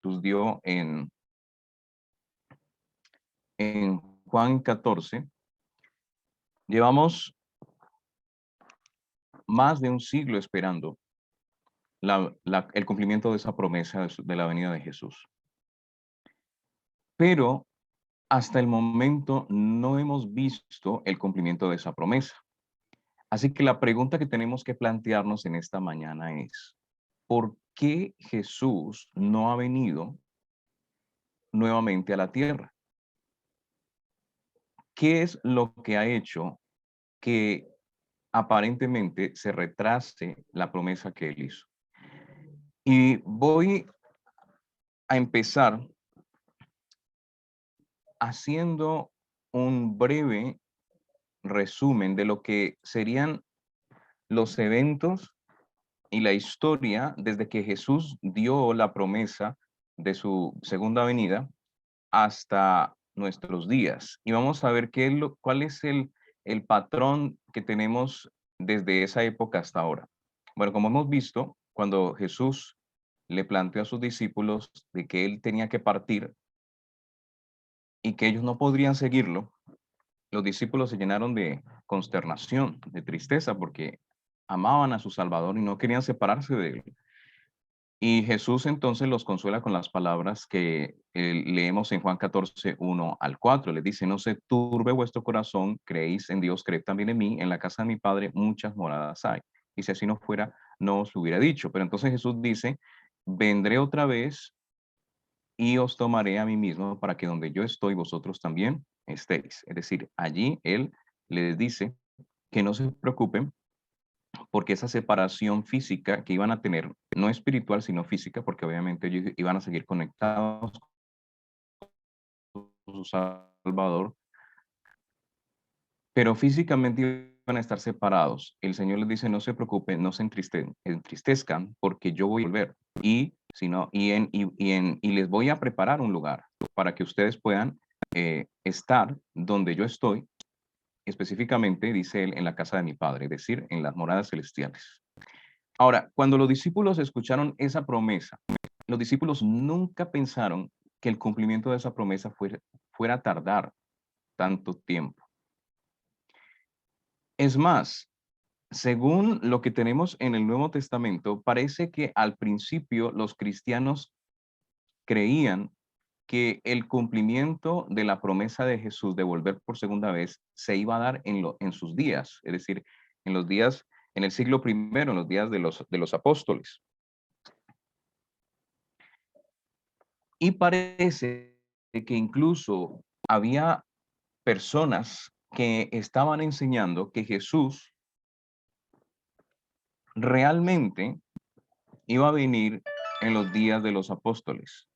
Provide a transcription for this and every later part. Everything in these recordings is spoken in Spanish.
Jesús dio en Juan 14, llevamos más de un siglo esperando el cumplimiento de esa promesa de la venida de Jesús. Pero hasta el momento no hemos visto el cumplimiento de esa promesa. Así que la pregunta que tenemos que plantearnos en esta mañana es, ¿por qué Jesús no ha venido nuevamente a la tierra? ¿Qué es lo que ha hecho que aparentemente se retrase la promesa que él hizo? Y voy a empezar haciendo un breve resumen de lo que serían los eventos y la historia desde que Jesús dio la promesa de su segunda venida hasta nuestros días. Y vamos a ver cuál es el patrón que tenemos desde esa época hasta ahora. Bueno, como hemos visto, cuando Jesús le planteó a sus discípulos de que él tenía que partir y que ellos no podrían seguirlo, los discípulos se llenaron de consternación, de tristeza, porque amaban a su Salvador y no querían separarse de él. Y Jesús entonces los consuela con las palabras que leemos en Juan 14, 1 al 4. Les dice, no se turbe vuestro corazón, creéis en Dios, creed también en mí. En la casa de mi Padre muchas moradas hay. Y si así no fuera, no os lo hubiera dicho. Pero entonces Jesús dice, vendré otra vez y os tomaré a mí mismo para que donde yo estoy, vosotros también estéis. Es decir, allí Él les dice que no se preocupen porque esa separación física que iban a tener, no espiritual, sino física, porque obviamente ellos iban a seguir conectados con su Salvador, pero físicamente iban a estar separados. El Señor les dice, no se preocupen, no se entristezcan, porque yo voy a volver. Y les voy a preparar un lugar para que ustedes puedan estar donde yo estoy, específicamente, dice él, en la casa de mi Padre, es decir, en las moradas celestiales. Ahora, cuando los discípulos escucharon esa promesa, los discípulos nunca pensaron que el cumplimiento de esa promesa fuera a tardar tanto tiempo. Es más, según lo que tenemos en el Nuevo Testamento, parece que al principio los cristianos creían que el cumplimiento de la promesa de Jesús de volver por segunda vez se iba a dar en sus días, es decir, en los días, en el siglo primero, en los días de los apóstoles. Y parece que incluso había personas que estaban enseñando que Jesús realmente iba a venir en los días de los apóstoles.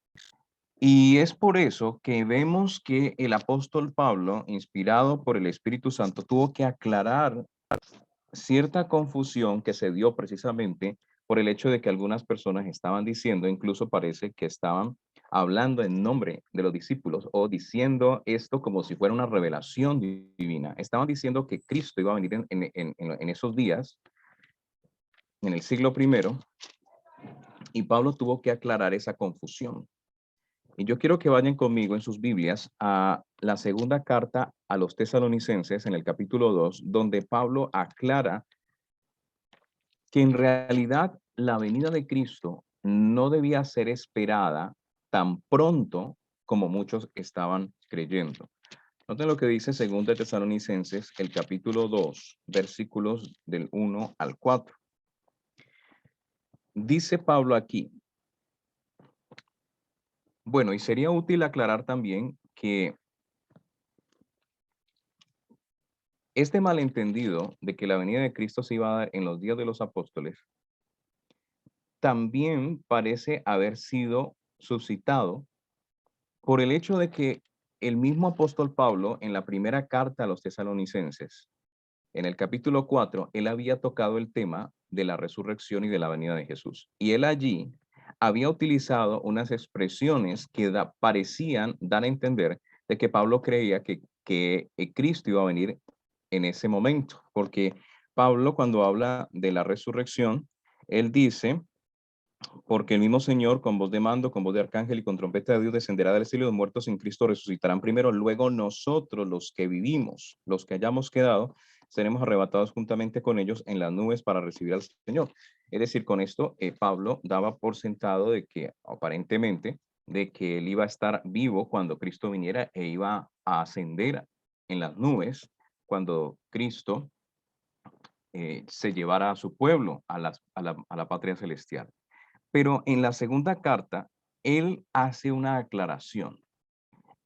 Y es por eso que vemos que el apóstol Pablo, inspirado por el Espíritu Santo, tuvo que aclarar cierta confusión que se dio precisamente por el hecho de que algunas personas estaban diciendo, incluso parece que estaban hablando en nombre de los discípulos o diciendo esto como si fuera una revelación divina. Estaban diciendo que Cristo iba a venir en esos días, en el siglo primero, y Pablo tuvo que aclarar esa confusión. Y yo quiero que vayan conmigo en sus Biblias a la segunda carta a los tesalonicenses en el capítulo 2, donde Pablo aclara que en realidad la venida de Cristo no debía ser esperada tan pronto como muchos estaban creyendo. Noten lo que dice 2 Tesalonicenses, el capítulo 2, versículos del 1 al 4. Dice Pablo aquí, bueno, y sería útil aclarar también que este malentendido de que la venida de Cristo se iba a dar en los días de los apóstoles también parece haber sido suscitado por el hecho de que el mismo apóstol Pablo, en la primera carta a los tesalonicenses, en el capítulo 4, él había tocado el tema de la resurrección y de la venida de Jesús. Y él allí había utilizado unas expresiones que parecían dar a entender de que Pablo creía que Cristo iba a venir en ese momento, porque Pablo cuando habla de la resurrección, él dice porque el mismo Señor, con voz de mando, con voz de arcángel y con trompeta de Dios, descenderá del cielo y los muertos en Cristo resucitarán primero. Luego nosotros, los que vivimos, los que hayamos quedado, seremos arrebatados juntamente con ellos en las nubes para recibir al Señor. Es decir, con esto, Pablo daba por sentado de que, aparentemente, de que él iba a estar vivo cuando Cristo viniera e iba a ascender en las nubes cuando Cristo se llevara a su pueblo a la patria celestial. Pero en la segunda carta, él hace una aclaración.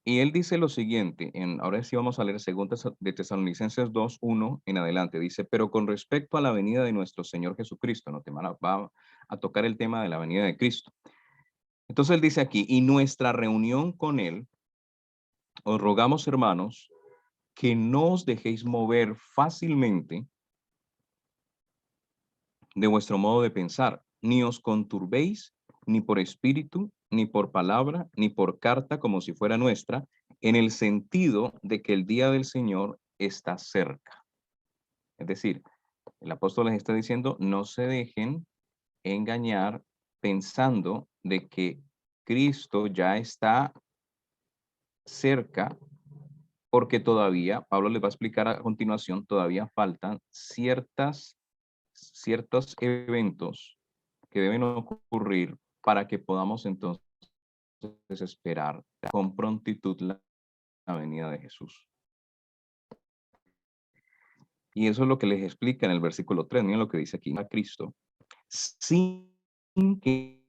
Y él dice lo siguiente, ahora sí vamos a leer 2 de Tesalonicenses 2:1 en adelante. Dice, pero con respecto a la venida de nuestro Señor Jesucristo, ¿no? Va a tocar el tema de la venida de Cristo. Entonces él dice aquí, y nuestra reunión con él, os rogamos, hermanos, que no os dejéis mover fácilmente de vuestro modo de pensar, ni os conturbéis, ni por espíritu, ni por palabra, ni por carta como si fuera nuestra, en el sentido de que el día del Señor está cerca. Es decir, el apóstol les está diciendo, no se dejen engañar pensando de que Cristo ya está cerca, porque todavía, Pablo les va a explicar a continuación, todavía faltan ciertos eventos que deben ocurrir para que podamos entonces esperar con prontitud la venida de Jesús. Y eso es lo que les explica en el versículo 3. Miren lo que dice aquí a Cristo, sin que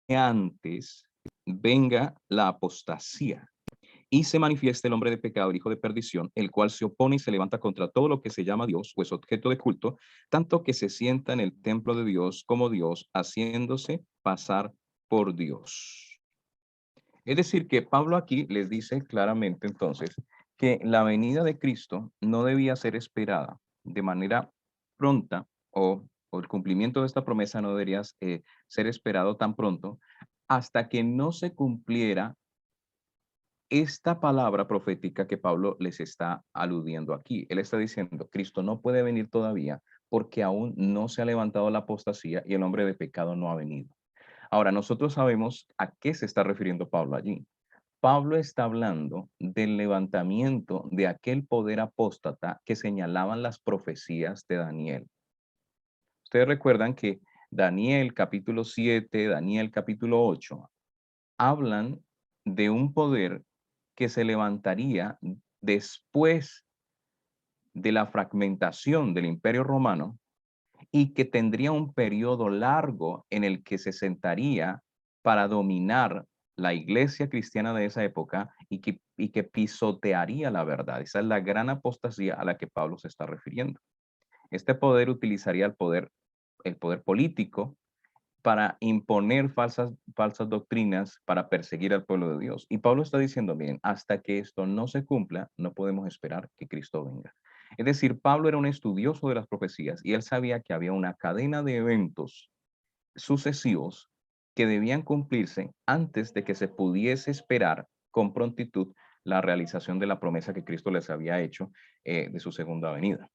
antes venga la apostasía y se manifiesta el hombre de pecado, el hijo de perdición, el cual se opone y se levanta contra todo lo que se llama Dios o es objeto de culto, tanto que se sienta en el templo de Dios como Dios, haciéndose pasar por Dios. Es decir, que Pablo aquí les dice claramente entonces que la venida de Cristo no debía ser esperada de manera pronta o el cumplimiento de esta promesa no debería ser esperado tan pronto hasta que no se cumpliera esta palabra profética que Pablo les está aludiendo aquí. Él está diciendo, Cristo no puede venir todavía porque aún no se ha levantado la apostasía y el hombre de pecado no ha venido. Ahora, nosotros sabemos a qué se está refiriendo Pablo allí. Pablo está hablando del levantamiento de aquel poder apóstata que señalaban las profecías de Daniel. Ustedes recuerdan que Daniel capítulo 7, Daniel capítulo 8, hablan de un poder que se levantaría después de la fragmentación del Imperio Romano y que tendría un periodo largo en el que se sentaría para dominar la iglesia cristiana de esa época y que pisotearía la verdad. Esa es la gran apostasía a la que Pablo se está refiriendo. Este poder utilizaría el poder político para imponer falsas doctrinas, para perseguir al pueblo de Dios. Y Pablo está diciendo, bien, hasta que esto no se cumpla, no podemos esperar que Cristo venga. Es decir, Pablo era un estudioso de las profecías y él sabía que había una cadena de eventos sucesivos que debían cumplirse antes de que se pudiese esperar con prontitud la realización de la promesa que Cristo les había hecho de su segunda venida.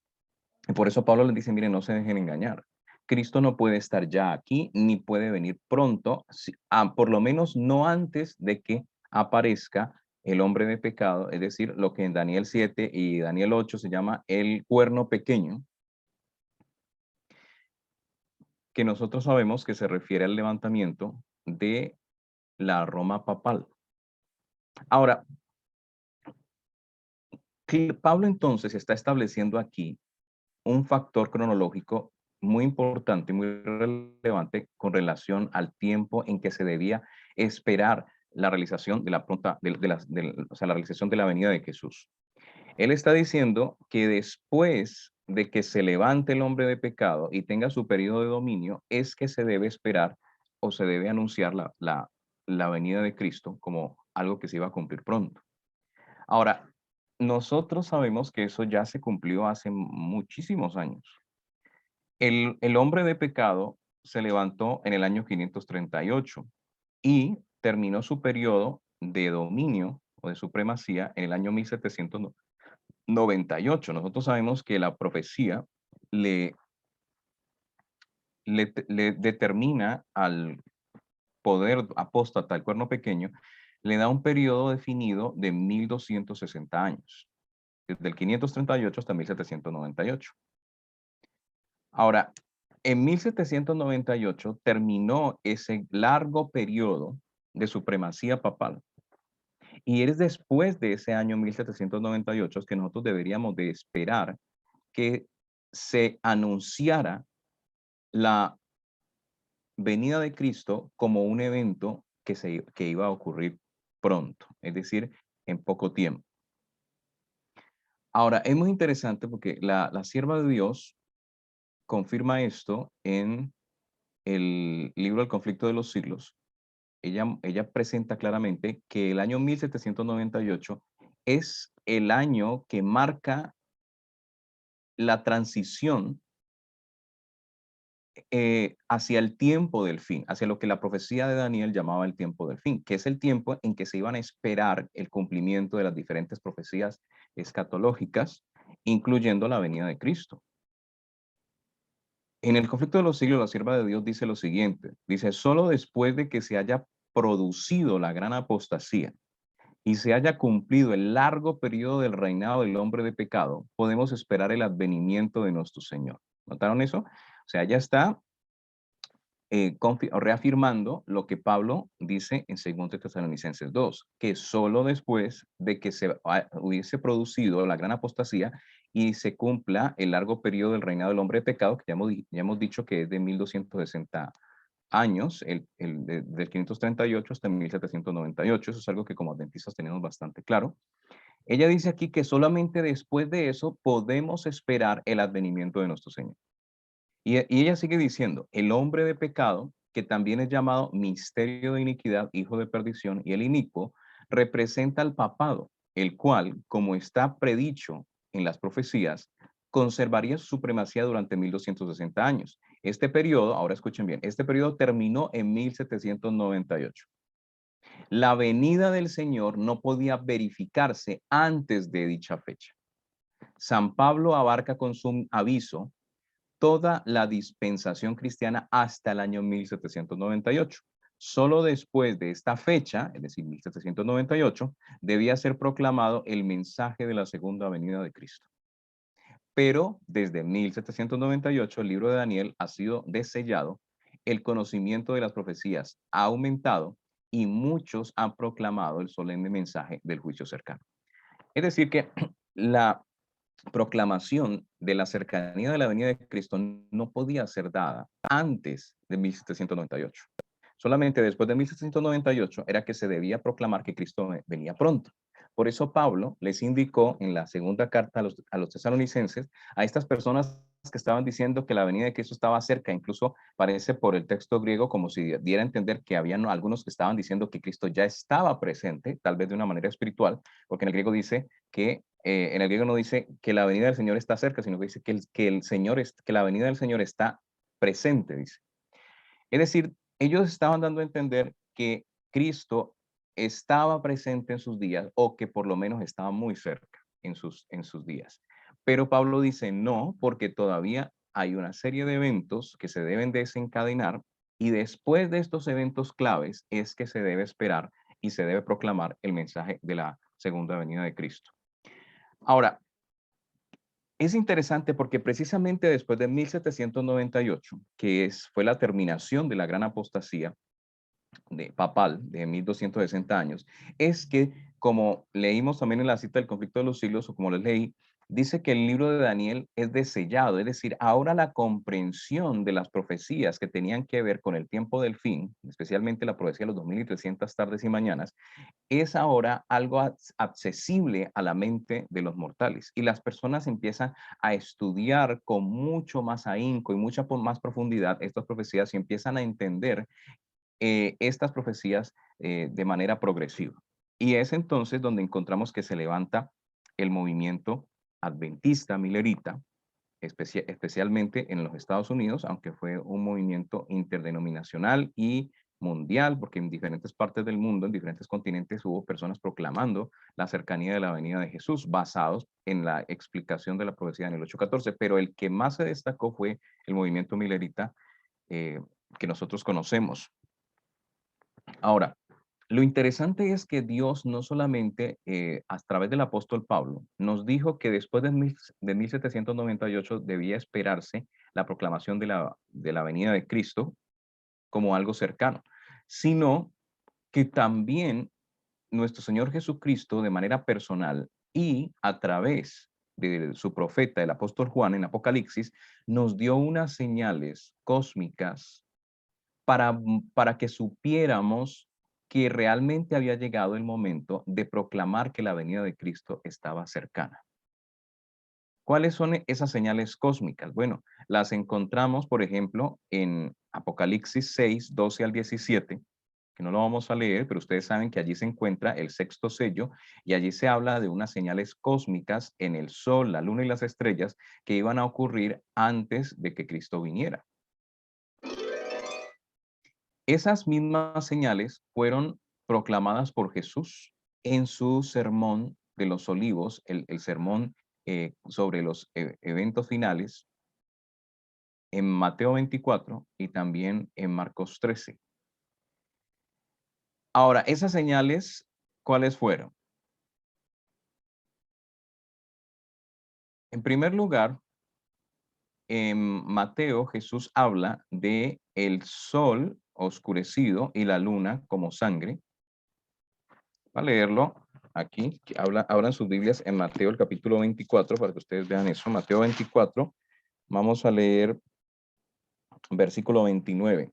Y por eso Pablo les dice, miren, no se dejen engañar. Cristo no puede estar ya aquí, ni puede venir pronto, por lo menos no antes de que aparezca el hombre de pecado, es decir, lo que en Daniel 7 y Daniel 8 se llama el cuerno pequeño, que nosotros sabemos que se refiere al levantamiento de la Roma papal. Ahora, Pablo entonces está estableciendo aquí un factor cronológico muy importante, muy relevante con relación al tiempo en que se debía esperar la realización de la pronta, o sea, la realización de la venida de Jesús. Él está diciendo que después de que se levante el hombre de pecado y tenga su periodo de dominio, es que se debe esperar o se debe anunciar la venida de Cristo como algo que se iba a cumplir pronto. Ahora, nosotros sabemos que eso ya se cumplió hace muchísimos años. El hombre de pecado se levantó en el año 538 y terminó su periodo de dominio o de supremacía en el año 1798. Nosotros sabemos que la profecía le le determina al poder apóstata, el cuerno pequeño, le da un periodo definido de 1260 años, desde el 538 hasta 1798. Ahora, en 1798 terminó ese largo periodo de supremacía papal. Y es después de ese año 1798 que nosotros deberíamos de esperar que se anunciara la venida de Cristo como un evento que iba a ocurrir pronto, es decir, en poco tiempo. Ahora, es muy interesante porque la sierva de Dios confirma esto en el libro El conflicto de los siglos. Ella presenta claramente que el año 1798 es el año que marca la transición hacia el tiempo del fin, hacia lo que la profecía de Daniel llamaba el tiempo del fin, que es el tiempo en que se iban a esperar el cumplimiento de las diferentes profecías escatológicas, incluyendo la venida de Cristo. En el conflicto de los siglos, la sierva de Dios dice lo siguiente, dice, solo después de que se haya producido la gran apostasía y se haya cumplido el largo periodo del reinado del hombre de pecado, podemos esperar el advenimiento de nuestro Señor. ¿Notaron eso? O sea, ya está reafirmando lo que Pablo dice en 2 Tesalonicenses 2, que solo después de que se hubiese producido la gran apostasía y se cumpla el largo periodo del reinado del hombre de pecado, que ya hemos dicho que es de 1260 años, del 538 hasta 1798, eso es algo que como adventistas tenemos bastante claro. Ella dice aquí que solamente después de eso podemos esperar el advenimiento de nuestro Señor. Y ella sigue diciendo, el hombre de pecado, que también es llamado misterio de iniquidad, hijo de perdición, y el inicuo, representa al papado, el cual, como está predicho en las profecías, conservaría su supremacía durante 1260 años. Este periodo, ahora escuchen bien, este periodo terminó en 1798. La venida del Señor no podía verificarse antes de dicha fecha. San Pablo abarca con su aviso toda la dispensación cristiana hasta el año 1798. Solo después de esta fecha, es decir, 1798, debía ser proclamado el mensaje de la segunda venida de Cristo. Pero desde 1798 el libro de Daniel ha sido desellado, el conocimiento de las profecías ha aumentado y muchos han proclamado el solemne mensaje del juicio cercano. Es decir, que la proclamación de la cercanía de la venida de Cristo no podía ser dada antes de 1798. Solamente después de 1798 era que se debía proclamar que Cristo venía pronto. Por eso Pablo les indicó en la segunda carta a los tesalonicenses, a estas personas que estaban diciendo que la venida de Cristo estaba cerca, incluso parece por el texto griego como si diera a entender que habían algunos que estaban diciendo que Cristo ya estaba presente, tal vez de una manera espiritual, porque en el griego dice que en el griego no dice que la venida del Señor está cerca, sino que dice que la venida del Señor está presente, dice. Es decir, ellos estaban dando a entender que Cristo estaba presente en sus días o que por lo menos estaba muy cerca en sus días. Pero Pablo dice no, porque todavía hay una serie de eventos que se deben desencadenar y después de estos eventos claves es que se debe esperar y se debe proclamar el mensaje de la segunda venida de Cristo. Ahora, es interesante porque precisamente después de 1798, fue la terminación de la gran apostasía papal de 1260 años, es que, como leímos también en la cita del conflicto de los siglos, o como les leí, dice que el libro de Daniel es desellado, es decir, ahora la comprensión de las profecías que tenían que ver con el tiempo del fin, especialmente la profecía de los 2300 tardes y mañanas, es ahora algo accesible a la mente de los mortales. Y las personas empiezan a estudiar con mucho más ahínco y mucha más profundidad estas profecías y empiezan a entender estas profecías de manera progresiva. Y es entonces donde encontramos que se levanta el movimiento adventista, milerita, especialmente en los Estados Unidos, aunque fue un movimiento interdenominacional y mundial, porque en diferentes partes del mundo, en diferentes continentes, hubo personas proclamando la cercanía de la venida de Jesús, basados en la explicación de la profecía en el 8:14, pero el que más se destacó fue el movimiento milerita eh, que nosotros conocemos. Ahora, lo interesante es que Dios no solamente a través del apóstol Pablo nos dijo que después de 1798 debía esperarse la proclamación de la venida de Cristo como algo cercano, sino que también nuestro Señor Jesucristo de manera personal y a través de su profeta, el apóstol Juan en Apocalipsis, nos dio unas señales cósmicas para que supiéramos que realmente había llegado el momento de proclamar que la venida de Cristo estaba cercana. ¿Cuáles son esas señales cósmicas? Bueno, las encontramos, por ejemplo, en Apocalipsis 6, 12 al 17, que no lo vamos a leer, pero ustedes saben que allí se encuentra el sexto sello y allí se habla de unas señales cósmicas en el sol, la luna y las estrellas que iban a ocurrir antes de que Cristo viniera. Esas mismas señales fueron proclamadas por Jesús en su sermón de los olivos, el sermón sobre los eventos finales en Mateo 24 y también en Marcos 13. Ahora, esas señales, ¿cuáles fueron? En primer lugar, en Mateo Jesús habla de el sol oscurecido y la luna como sangre. Va a leerlo aquí, que abran sus Biblias en Mateo el capítulo 24 para que ustedes vean eso. Mateo 24, vamos a leer versículo 29.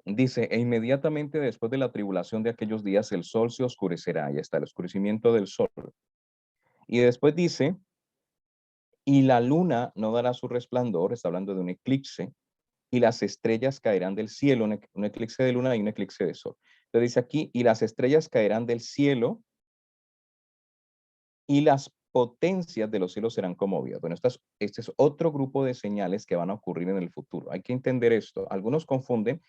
Dice, e inmediatamente después de la tribulación de aquellos días el sol se oscurecerá, y está el oscurecimiento del sol. Y después dice, y la luna no dará su resplandor, está hablando de un eclipse, y las estrellas caerán del cielo, un eclipse de luna y un eclipse de sol. Entonces dice aquí, y las estrellas caerán del cielo y las potencias de los cielos serán conmovidas. Bueno, este es otro grupo de señales que van a ocurrir en el futuro. Hay que entender esto. Algunos confunden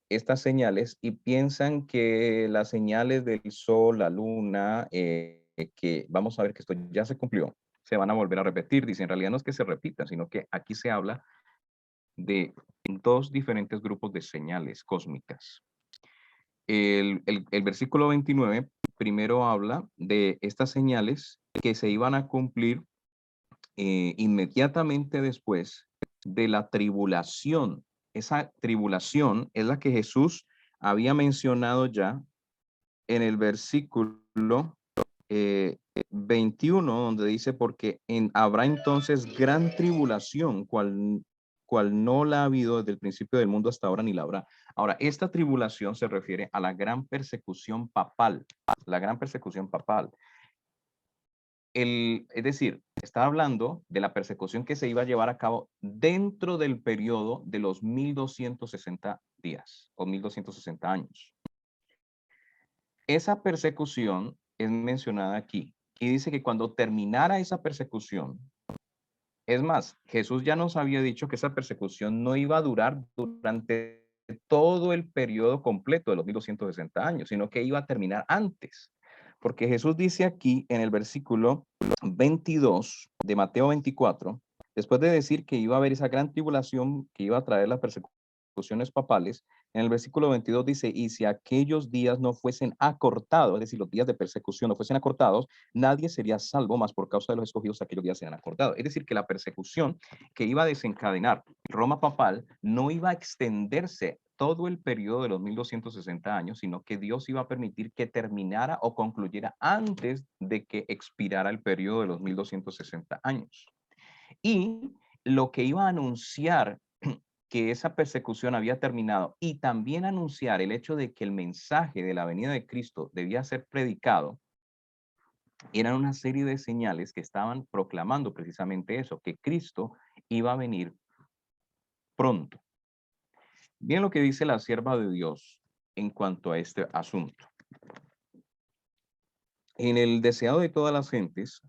estas señales y piensan que las señales del sol, la luna, que vamos a ver que esto ya se cumplió, se van a volver a repetir. Dice, en realidad no es que se repitan, sino que aquí se habla de dos diferentes grupos de señales cósmicas. El versículo 29 primero habla de estas señales que se iban a cumplir inmediatamente después de la tribulación. Esa tribulación es la que Jesús había mencionado ya en el versículo eh, 21, donde dice, porque habrá entonces gran tribulación, cual no la ha habido desde el principio del mundo hasta ahora ni la habrá. Ahora, esta tribulación se refiere a la gran persecución papal, la gran persecución papal. Es decir, está hablando de la persecución que se iba a llevar a cabo dentro del periodo de los 1260 días o 1260 años. Esa persecución es mencionada aquí y dice que cuando terminara esa persecución, es más, Jesús ya nos había dicho que esa persecución no iba a durar durante todo el periodo completo de los 1260 años, sino que iba a terminar antes. Porque Jesús dice aquí en el versículo 22 de Mateo 24, después de decir que iba a haber esa gran tribulación que iba a traer las persecuciones papales, en el versículo 22 dice, y si aquellos días no fuesen acortados, es decir, los días de persecución no fuesen acortados, nadie sería salvo, más por causa de los escogidos aquellos días serán acortados. Es decir, que la persecución que iba a desencadenar Roma papal no iba a extenderse todo el periodo de los 1260 años, sino que Dios iba a permitir que terminara o concluyera antes de que expirara el periodo de los 1260 años. Y lo que iba a anunciar que esa persecución había terminado y también anunciar el hecho de que el mensaje de la venida de Cristo debía ser predicado, eran una serie de señales que estaban proclamando precisamente eso, que Cristo iba a venir pronto. Bien lo que dice la sierva de Dios en cuanto a este asunto. En el deseado de todas las gentes,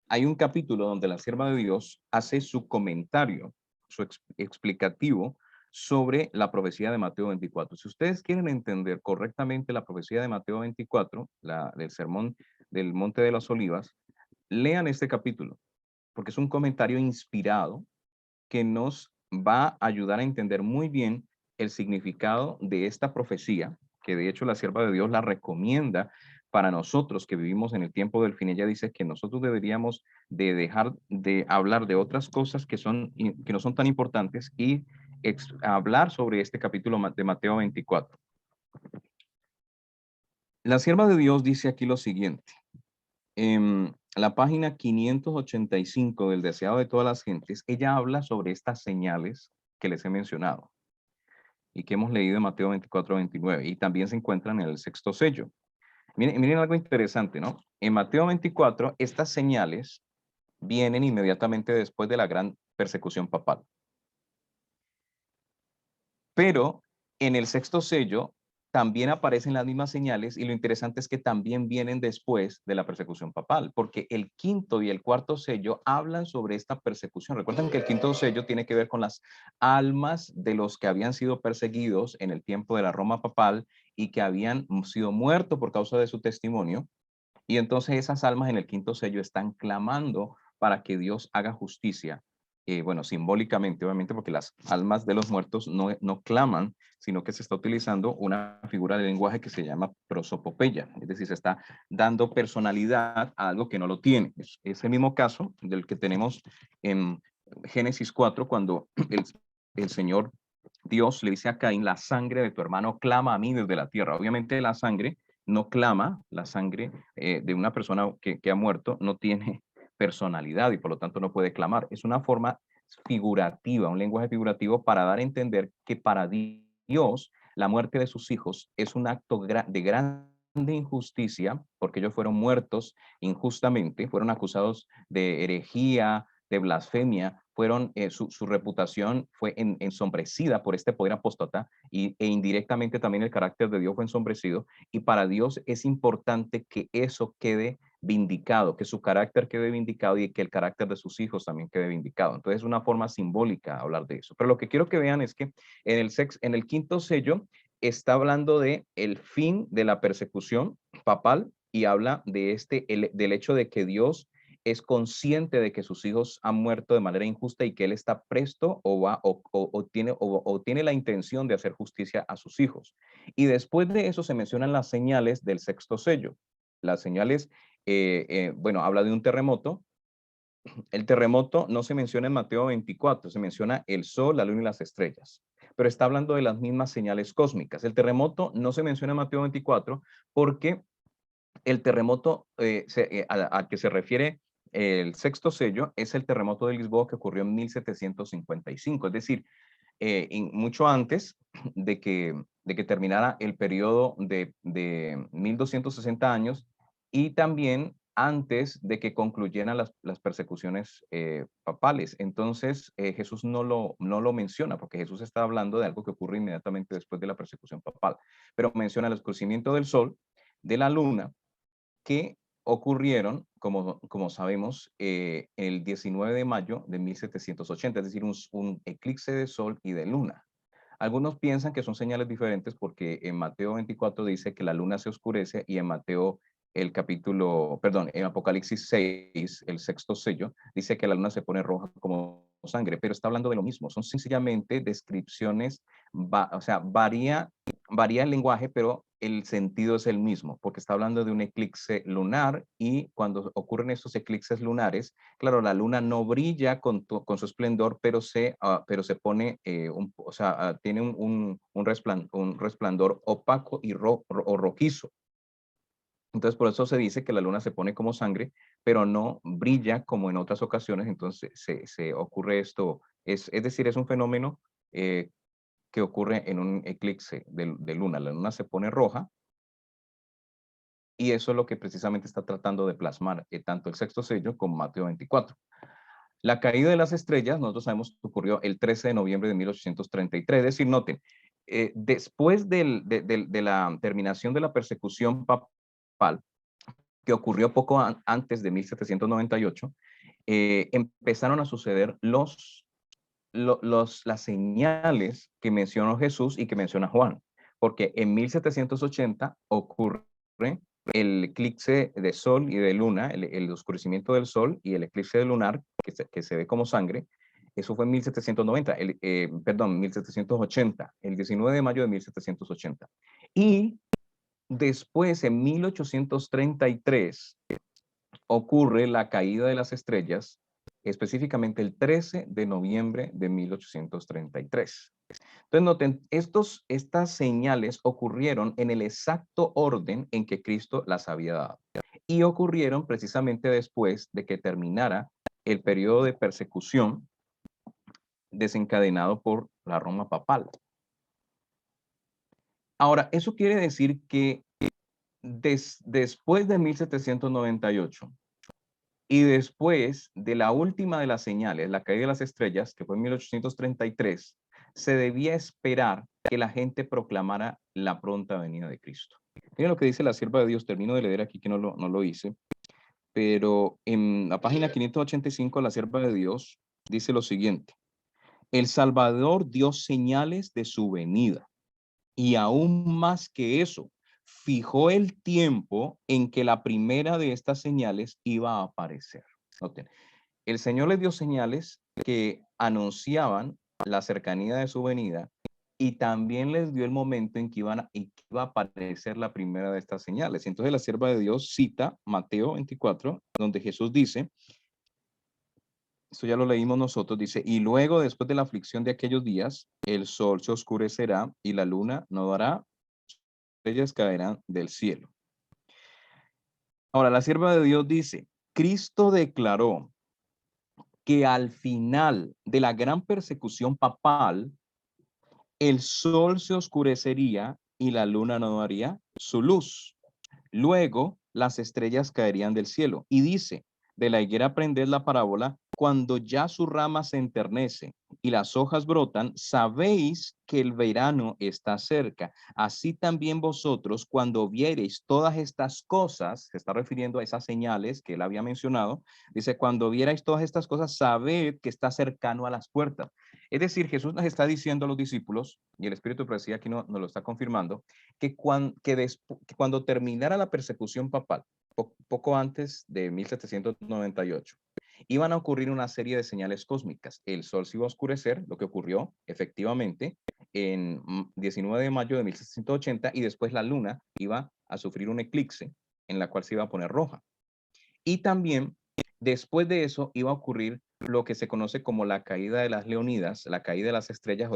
hay un capítulo donde la sierva de Dios hace su comentario, su explicativo sobre la profecía de Mateo 24. Si ustedes quieren entender correctamente la profecía de Mateo 24, del sermón del Monte de las Olivas, lean este capítulo, porque es un comentario inspirado que nos va a ayudar a entender muy bien el significado de esta profecía, que de hecho la sierva de Dios la recomienda para nosotros que vivimos en el tiempo del fin. Ella dice que nosotros deberíamos de dejar de hablar de otras cosas que no son tan importantes y hablar sobre este capítulo de Mateo 24. La sierva de Dios dice aquí lo siguiente. En la página 585 del Deseado de todas las gentes, ella habla sobre estas señales que les he mencionado y que hemos leído en Mateo 24-29 y también se encuentran en el sexto sello. Miren algo interesante, ¿no? En Mateo 24, estas señales vienen inmediatamente después de la gran persecución papal. Pero en el sexto sello también aparecen las mismas señales y lo interesante es que también vienen después de la persecución papal, porque el quinto y el cuarto sello hablan sobre esta persecución. Recuerden que el quinto sello tiene que ver con las almas de los que habían sido perseguidos en el tiempo de la Roma papal y que habían sido muertos por causa de su testimonio. Y entonces esas almas en el quinto sello están clamando para que Dios haga justicia. Bueno, simbólicamente, obviamente, porque las almas de los muertos no claman, sino que se está utilizando una figura de lenguaje que se llama prosopopeya, es decir, se está dando personalidad a algo que no lo tiene. Es el mismo caso del que tenemos en Génesis 4, cuando el Señor Dios le dice a Caín, la sangre de tu hermano clama a mí desde la tierra. Obviamente la sangre no clama, la sangre de una persona que ha muerto no tiene personalidad y por lo tanto no puede clamar. Es una forma figurativa, un lenguaje figurativo para dar a entender que para Dios la muerte de sus hijos es un acto de grande injusticia porque ellos fueron muertos injustamente, fueron acusados de herejía, de blasfemia, su reputación fue ensombrecida por este poder apóstata e indirectamente también el carácter de Dios fue ensombrecido y para Dios es importante que eso quede vindicado, que su carácter quede vindicado y que el carácter de sus hijos también quede vindicado. Entonces es una forma simbólica hablar de eso. Pero lo que quiero que vean es que en el quinto sello está hablando de el fin de la persecución papal y habla de del hecho de que Dios es consciente de que sus hijos han muerto de manera injusta y que él está presto o tiene la intención de hacer justicia a sus hijos. Y después de eso se mencionan las señales del sexto sello. Las señales, bueno, habla de un terremoto. El terremoto no se menciona en Mateo 24, se menciona el sol, la luna y las estrellas, pero está hablando de las mismas señales cósmicas. El terremoto no se menciona en Mateo 24 porque el terremoto al que se refiere el sexto sello es el terremoto de Lisboa que ocurrió en 1755, es decir, mucho antes de que terminara el periodo de 1260 años y también antes de que concluyeran las persecuciones papales. Entonces, Jesús no lo menciona porque Jesús está hablando de algo que ocurre inmediatamente después de la persecución papal, pero menciona el oscurecimiento del sol, de la luna, que ocurrieron, como sabemos, el 19 de mayo de 1780, es decir, un eclipse de sol y de luna. Algunos piensan que son señales diferentes porque en Mateo 24 dice que la luna se oscurece y en Mateo en Apocalipsis 6, el sexto sello, dice que la luna se pone roja como sangre, pero está hablando de lo mismo, son sencillamente descripciones, o sea, varía el lenguaje, pero el sentido es el mismo, porque está hablando de un eclipse lunar y cuando ocurren estos eclipses lunares, claro, la luna no brilla con su esplendor, pero pero se pone, o sea, tiene un resplandor opaco y rojizo. Entonces, por eso se dice que la luna se pone como sangre, pero no brilla como en otras ocasiones. Entonces, se ocurre esto, es decir, es un fenómeno eh, que ocurre en un eclipse de luna. La luna se pone roja y eso es lo que precisamente está tratando de plasmar tanto el sexto sello como Mateo 24. La caída de las estrellas, nosotros sabemos que ocurrió el 13 de noviembre de 1833. Es decir, noten, después de la terminación de la persecución papal, que ocurrió poco antes de 1798, empezaron a suceder las señales que mencionó Jesús y que menciona Juan, porque en 1780 ocurre el eclipse de sol y de luna, el oscurecimiento del sol y el eclipse de lunar, que se ve como sangre, Eso fue en 1790, perdón, 1780, el 19 de mayo de 1780. Y después, en 1833, ocurre la caída de las estrellas, específicamente el 13 de noviembre de 1833. Entonces, noten, estas señales ocurrieron en el exacto orden en que Cristo las había dado. Y ocurrieron precisamente después de que terminara el periodo de persecución desencadenado por la Roma papal. Ahora, eso quiere decir que después de 1798 y después de la última de las señales, la caída de las estrellas, que fue en 1833, se debía esperar que la gente proclamara la pronta venida de Cristo. Miren lo que dice la sierva de Dios, termino de leer aquí que no lo hice, pero en la página 585 la sierva de Dios dice lo siguiente: el Salvador dio señales de su venida, y aún más que eso, fijó el tiempo en que la primera de estas señales iba a aparecer. Noten, el Señor les dio señales que anunciaban la cercanía de su venida, y también les dio el momento en que iba a aparecer la primera de estas señales. Entonces la sierva de Dios cita Mateo 24, donde Jesús dice, esto ya lo leímos nosotros, dice, y luego después de la aflicción de aquellos días, el sol se oscurecerá y la luna no dará, estrellas caerán del cielo. Ahora, la sierva de Dios dice, Cristo declaró que al final de la gran persecución papal, el sol se oscurecería y la luna no daría su luz. Luego, las estrellas caerían del cielo. Y dice, de la higuera aprended la parábola, cuando ya su rama se enternece y las hojas brotan, sabéis que el verano está cerca. Así también vosotros, cuando viereis todas estas cosas, se está refiriendo a esas señales que él había mencionado, dice, cuando vierais todas estas cosas, sabed que está cercano a las puertas. Es decir, Jesús nos está diciendo a los discípulos, y el Espíritu de Profecía aquí nos lo está confirmando, que cuando terminara la persecución papal, poco antes de 1798, iban a ocurrir una serie de señales cósmicas. El sol se iba a oscurecer, lo que ocurrió efectivamente en 19 de mayo de 1780, y después la luna iba a sufrir un eclipse en la cual se iba a poner roja. Y también después de eso iba a ocurrir lo que se conoce como la caída de las Leonidas, la caída de las estrellas,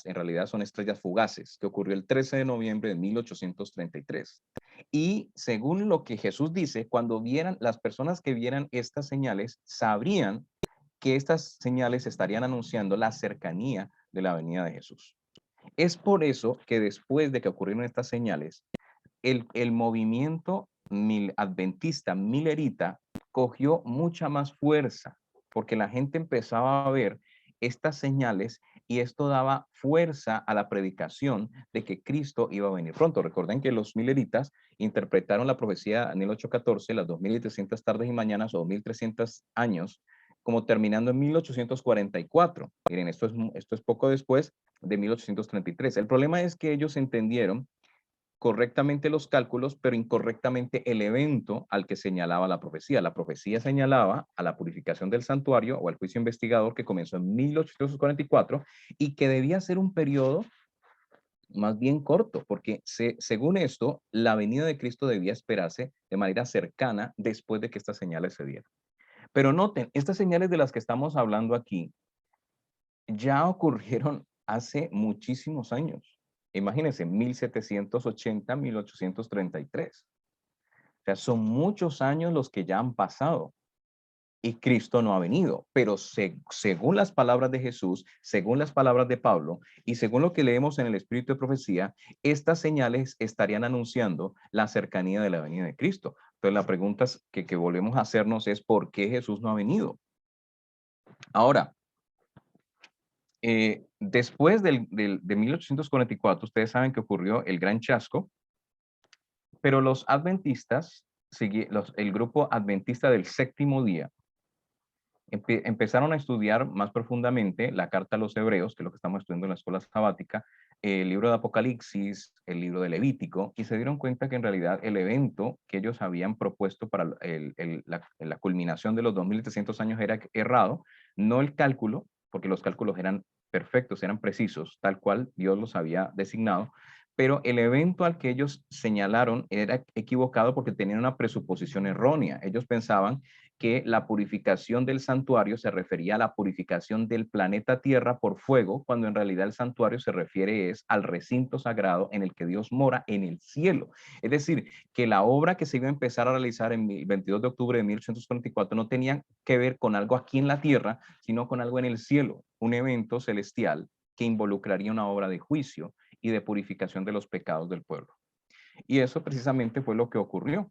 en realidad son estrellas fugaces, que ocurrió el 13 de noviembre de 1833. Y según lo que Jesús dice, cuando vieran, las personas que vieran estas señales, sabrían que estas señales estarían anunciando la cercanía de la venida de Jesús. Es por eso que después de que ocurrieron estas señales, el movimiento adventista, milerita, cogió mucha más fuerza, porque la gente empezaba a ver estas señales y esto daba fuerza a la predicación de que Cristo iba a venir pronto. Recuerden que los mileritas interpretaron la profecía de Daniel 8:14, las 2300 tardes y mañanas o 2300 años, como terminando en 1844. Miren, esto es poco después de 1833. El problema es que ellos entendieron correctamente los cálculos, pero incorrectamente el evento al que señalaba la profecía. La profecía señalaba a la purificación del santuario o al juicio investigador que comenzó en 1844 y que debía ser un periodo más bien corto, porque según esto, la venida de Cristo debía esperarse de manera cercana después de que estas señales se dieran. Pero noten, estas señales de las que estamos hablando aquí ya ocurrieron hace muchísimos años. Imagínense, 1780, 1833. O sea, son muchos años los que ya han pasado y Cristo no ha venido. Pero según las palabras de Jesús, según las palabras de Pablo y según lo que leemos en el Espíritu de Profecía, estas señales estarían anunciando la cercanía de la venida de Cristo. Entonces, la pregunta que volvemos a hacernos es ¿por qué Jesús no ha venido? Ahora, después de 1844, ustedes saben que ocurrió el Gran Chasco, pero los adventistas, el grupo adventista del séptimo día, empezaron a estudiar más profundamente la carta a los hebreos, que es lo que estamos estudiando en la escuela sabática, el libro de Apocalipsis, el libro de Levítico, y se dieron cuenta que en realidad el evento que ellos habían propuesto para la culminación de los 2300 años era errado, no el cálculo, porque los cálculos eran perfectos, eran precisos, tal cual Dios los había designado, pero el evento al que ellos señalaron era equivocado porque tenían una presuposición errónea. Ellos pensaban que la purificación del santuario se refería a la purificación del planeta Tierra por fuego, cuando en realidad el santuario se refiere es al recinto sagrado en el que Dios mora en el cielo. Es decir, que la obra que se iba a empezar a realizar en el 22 de octubre de 1844 no tenía que ver con algo aquí en la tierra, sino con algo en el cielo, un evento celestial que involucraría una obra de juicio y de purificación de los pecados del pueblo. Y eso precisamente fue lo que ocurrió.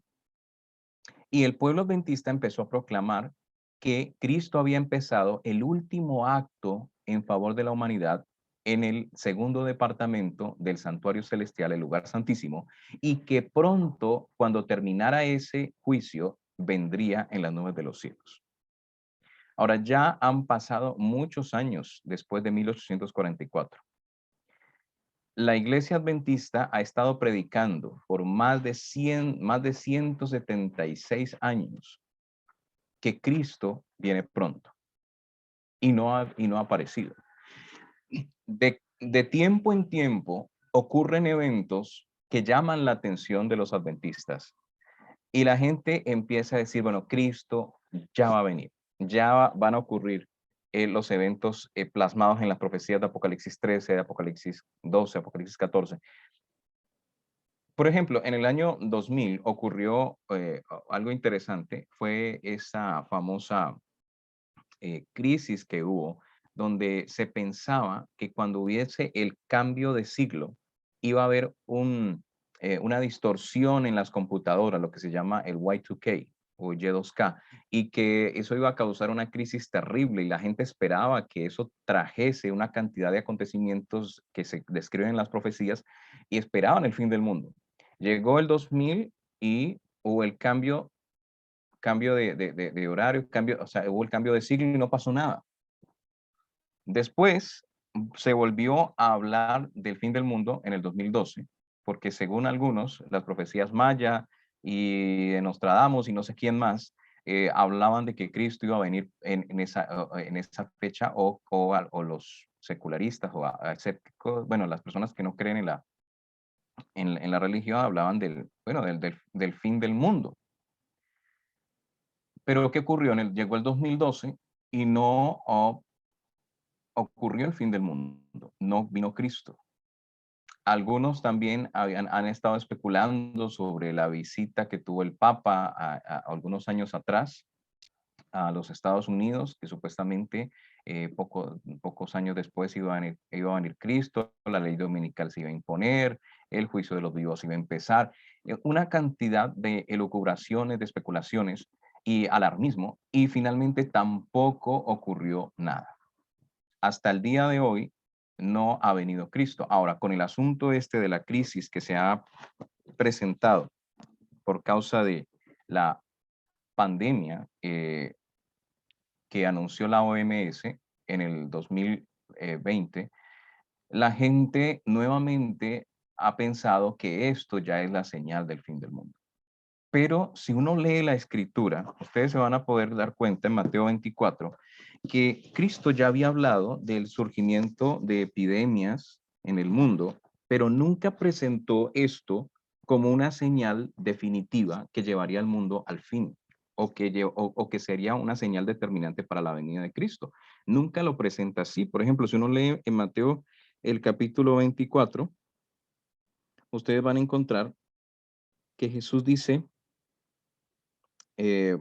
Y el pueblo adventista empezó a proclamar que Cristo había empezado el último acto en favor de la humanidad en el segundo departamento del santuario celestial, el lugar santísimo, y que pronto, cuando terminara ese juicio, vendría en las nubes de los cielos. Ahora, ya han pasado muchos años después de 1844. La iglesia adventista ha estado predicando por más de 176 años que Cristo viene pronto y no ha aparecido. De tiempo en tiempo ocurren eventos que llaman la atención de los adventistas y la gente empieza a decir, bueno, Cristo ya va a venir, van a ocurrir los eventos plasmados en las profecías de Apocalipsis 13, de Apocalipsis 12, Apocalipsis 14. Por ejemplo, en el año 2000 ocurrió algo interesante, fue esa famosa crisis que hubo, donde se pensaba que cuando hubiese el cambio de siglo, iba a haber una distorsión en las computadoras, lo que se llama el Y2K o Y2K, y que eso iba a causar una crisis terrible y la gente esperaba que eso trajese una cantidad de acontecimientos que se describen en las profecías y esperaban el fin del mundo. Llegó el 2000 y hubo el cambio de horario, o sea, hubo el cambio de siglo y no pasó nada. Después se volvió a hablar del fin del mundo en el 2012, porque según algunos, las profecías maya y de Nostradamus y no sé quién más, hablaban de que Cristo iba a venir en esa fecha o los secularistas o escépticos, bueno, las personas que no creen en la religión hablaban del fin del mundo. Pero ¿qué ocurrió? Llegó el 2012 y no ocurrió el fin del mundo, no vino Cristo. Algunos también han estado especulando sobre la visita que tuvo el Papa algunos años atrás a los Estados Unidos, que supuestamente pocos años después iba a venir Cristo, la ley dominical se iba a imponer, el juicio de los vivos iba a empezar, una cantidad de elucubraciones, de especulaciones y alarmismo, y finalmente tampoco ocurrió nada. Hasta el día de hoy no ha venido Cristo. Ahora, con el asunto de la crisis que se ha presentado por causa de la pandemia que anunció la OMS en el 2020, la gente nuevamente ha pensado que esto ya es la señal del fin del mundo. Pero si uno lee la escritura, ustedes se van a poder dar cuenta en Mateo 24 que Cristo ya había hablado del surgimiento de epidemias en el mundo, pero nunca presentó esto como una señal definitiva que llevaría al mundo al fin o que sería una señal determinante para la venida de Cristo. Nunca lo presenta así. Por ejemplo, si uno lee en Mateo el capítulo 24, ustedes van a encontrar que Jesús dice, eh,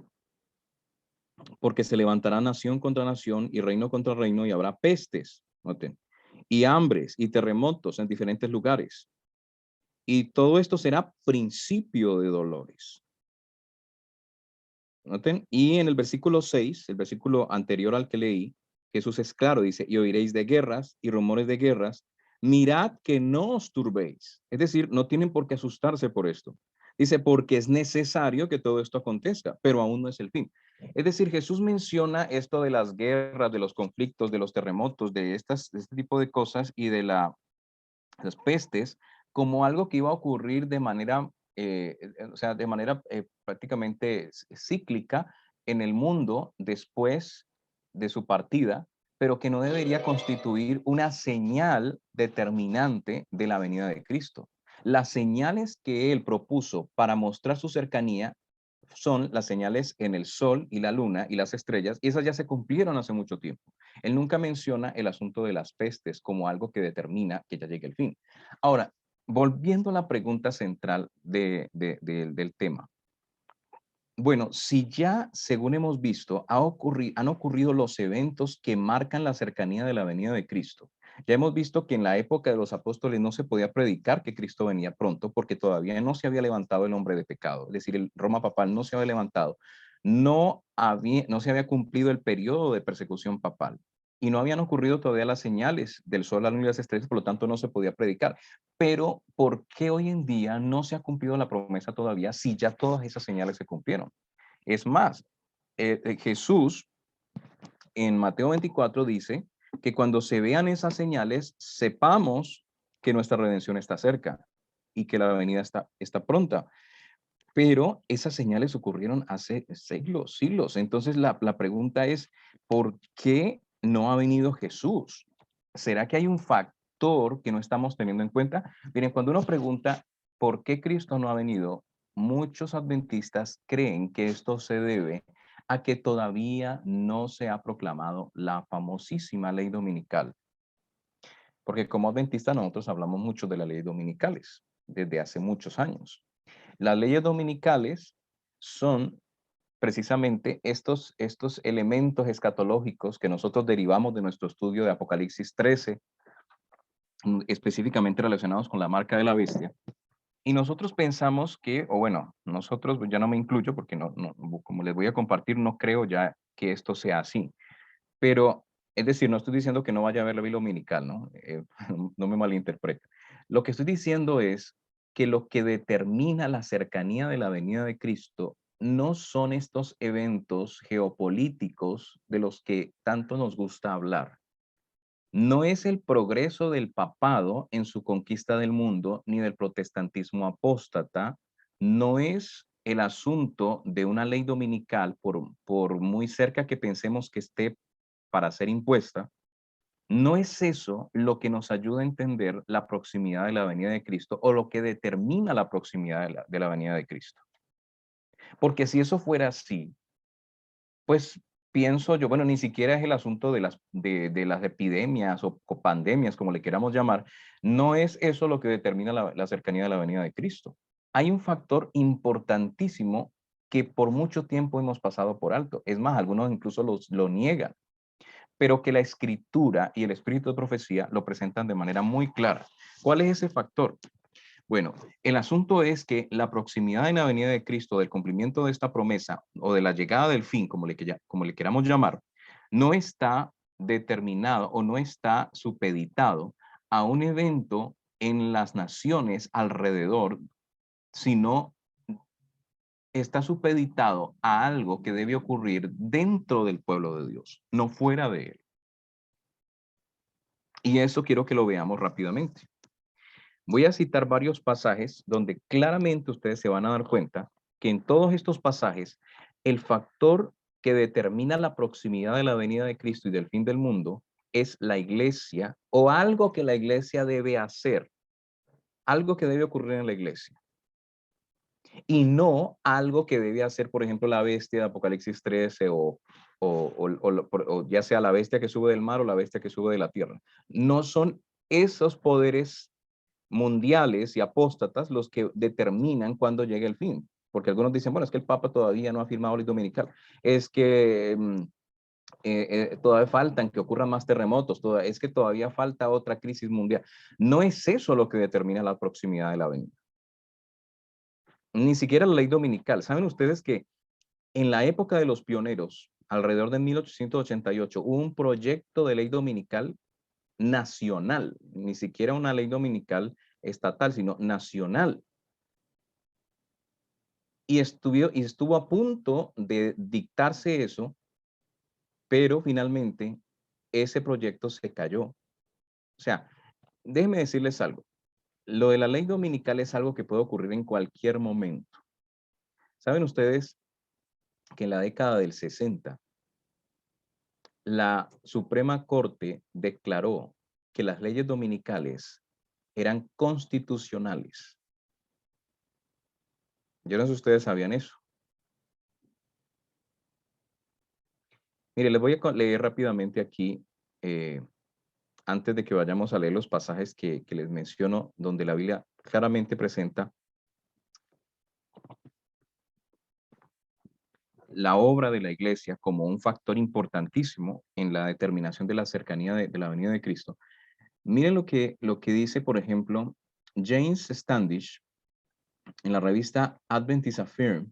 porque se levantará nación contra nación y reino contra reino y habrá pestes, noten, y hambres y terremotos en diferentes lugares. Y todo esto será principio de dolores. Noten, y en el versículo 6, el versículo anterior al que leí, Jesús es claro, dice, y oiréis de guerras y rumores de guerras, mirad que no os turbéis. Es decir, no tienen por qué asustarse por esto. Dice, porque es necesario que todo esto acontezca, pero aún no es el fin. Es decir, Jesús menciona esto de las guerras, de los conflictos, de los terremotos, de este tipo de cosas y de las pestes como algo que iba a ocurrir de manera, o sea, de manera prácticamente cíclica en el mundo después de su partida, pero que no debería constituir una señal determinante de la venida de Cristo. Las señales que él propuso para mostrar su cercanía son las señales en el sol y la luna y las estrellas, y esas ya se cumplieron hace mucho tiempo. Él nunca menciona el asunto de las pestes como algo que determina que ya llegue el fin. Ahora, volviendo a la pregunta central del tema. Bueno, si ya, según hemos visto, han ocurrido los eventos que marcan la cercanía de la venida de Cristo. Ya hemos visto que en la época de los apóstoles no se podía predicar que Cristo venía pronto porque todavía no se había levantado el hombre de pecado, es decir, el Roma papal no se había levantado, no se había cumplido el periodo de persecución papal y no habían ocurrido todavía las señales del sol, la luna y las estrellas, por lo tanto no se podía predicar. Pero, ¿por qué hoy en día no se ha cumplido la promesa todavía si ya todas esas señales se cumplieron? Es más, Jesús en Mateo 24 dice que cuando se vean esas señales, sepamos que nuestra redención está cerca y que la venida está pronta. Pero esas señales ocurrieron hace siglos, siglos. Entonces la pregunta es, ¿por qué no ha venido Jesús? ¿Será que hay un factor que no estamos teniendo en cuenta? Miren, cuando uno pregunta, ¿por qué Cristo no ha venido? Muchos adventistas creen que esto se debe a que todavía no se ha proclamado la famosísima ley dominical. Porque como adventistas nosotros hablamos mucho de las leyes dominicales desde hace muchos años. Las leyes dominicales son precisamente estos elementos escatológicos que nosotros derivamos de nuestro estudio de Apocalipsis 13, específicamente relacionados con la marca de la bestia. Y nosotros pensamos que, o bueno, nosotros, ya no me incluyo porque como les voy a compartir, no creo ya que esto sea así. Pero, es decir, no estoy diciendo que no vaya a haber la Biblia dominical, ¿no? No me malinterprete. Lo que estoy diciendo es que lo que determina la cercanía de la venida de Cristo no son estos eventos geopolíticos de los que tanto nos gusta hablar. No es el progreso del papado en su conquista del mundo, ni del protestantismo apóstata, no es el asunto de una ley dominical, por muy cerca que pensemos que esté para ser impuesta, no es eso lo que nos ayuda a entender la proximidad de la venida de Cristo o lo que determina la proximidad de la venida de Cristo. Porque si eso fuera así, pues pienso yo, bueno, ni siquiera es el asunto de las epidemias o pandemias, como le queramos llamar, no es eso lo que determina la cercanía de la venida de Cristo. Hay un factor importantísimo que por mucho tiempo hemos pasado por alto. Es más, algunos incluso lo niegan, pero que la escritura y el espíritu de profecía lo presentan de manera muy clara. ¿Cuál es ese factor? Bueno, el asunto es que la proximidad en la venida de Cristo, del cumplimiento de esta promesa o de la llegada del fin, como le queramos llamar, no está determinado o no está supeditado a un evento en las naciones alrededor, sino está supeditado a algo que debe ocurrir dentro del pueblo de Dios, no fuera de él. Y eso quiero que lo veamos rápidamente. Voy a citar varios pasajes donde claramente ustedes se van a dar cuenta que en todos estos pasajes el factor que determina la proximidad de la venida de Cristo y del fin del mundo es la iglesia o algo que la iglesia debe hacer, algo que debe ocurrir en la iglesia y no algo que debe hacer, por ejemplo, la bestia de Apocalipsis 13 o ya sea la bestia que sube del mar o la bestia que sube de la tierra. No son esos poderes mundiales y apóstatas los que determinan cuándo llega el fin. Porque algunos dicen, bueno, es que el Papa todavía no ha firmado la ley dominical. Es que todavía faltan que ocurran más terremotos. Es que todavía falta otra crisis mundial. No es eso lo que determina la proximidad de la venida. Ni siquiera la ley dominical. ¿Saben ustedes que en la época de los pioneros, alrededor de 1888, hubo un proyecto de ley dominical nacional, ni siquiera una ley dominical estatal, sino nacional? Y estuvo a punto de dictarse eso, pero finalmente ese proyecto se cayó. O sea, déjenme decirles algo. Lo de la ley dominical es algo que puede ocurrir en cualquier momento. ¿Saben ustedes que en la década del 60 la Suprema Corte declaró que las leyes dominicales eran constitucionales. Yo no sé si ustedes sabían eso. Mire, les voy a leer rápidamente aquí, antes de que vayamos a leer los pasajes que les menciono, donde la Biblia claramente presenta la obra de la iglesia como un factor importantísimo en la determinación de la cercanía de la venida de Cristo. Miren lo que dice, por ejemplo, James Standish en la revista Adventist Affirm,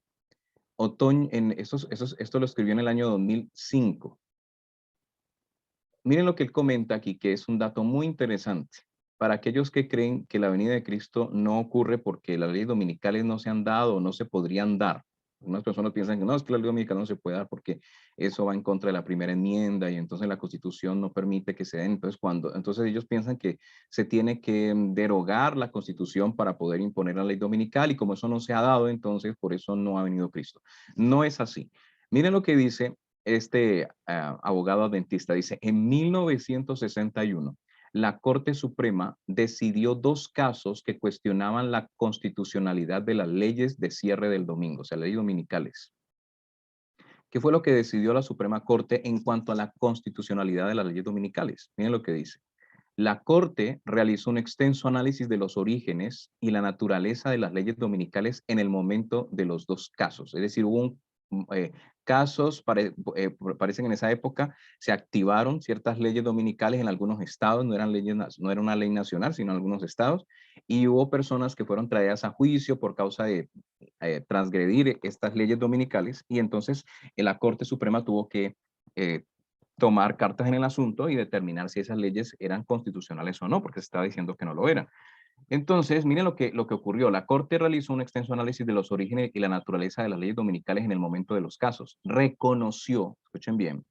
otoño, esto lo escribió en el año 2005. Miren lo que él comenta aquí, que es un dato muy interesante. Para aquellos que creen que la venida de Cristo no ocurre porque las leyes dominicales no se han dado o no se podrían dar. Algunas personas piensan que no, es que la ley dominical no se puede dar porque eso va en contra de la primera enmienda y entonces la Constitución no permite que se den. Entonces ellos piensan que se tiene que derogar la Constitución para poder imponer la ley dominical y como eso no se ha dado, entonces por eso no ha venido Cristo. No es así. Miren lo que dice este abogado adventista. Dice, en 1961, la Corte Suprema decidió dos casos que cuestionaban la constitucionalidad de las leyes de cierre del domingo, o sea, leyes dominicales. ¿Qué fue lo que decidió la Suprema Corte en cuanto a la constitucionalidad de las leyes dominicales? Miren lo que dice. La Corte realizó un extenso análisis de los orígenes y la naturaleza de las leyes dominicales en el momento de los dos casos. Es decir, hubo casos, parecen en esa época, se activaron ciertas leyes dominicales en algunos estados, no era una ley nacional, sino en algunos estados, y hubo personas que fueron traídas a juicio por causa de transgredir estas leyes dominicales, y entonces la Corte Suprema tuvo que tomar cartas en el asunto y determinar si esas leyes eran constitucionales o no, porque se estaba diciendo que no lo eran. Entonces, miren lo que ocurrió. La Corte realizó un extenso análisis de los orígenes y la naturaleza de las leyes dominicales en el momento de los casos. Reconoció, escuchen bien,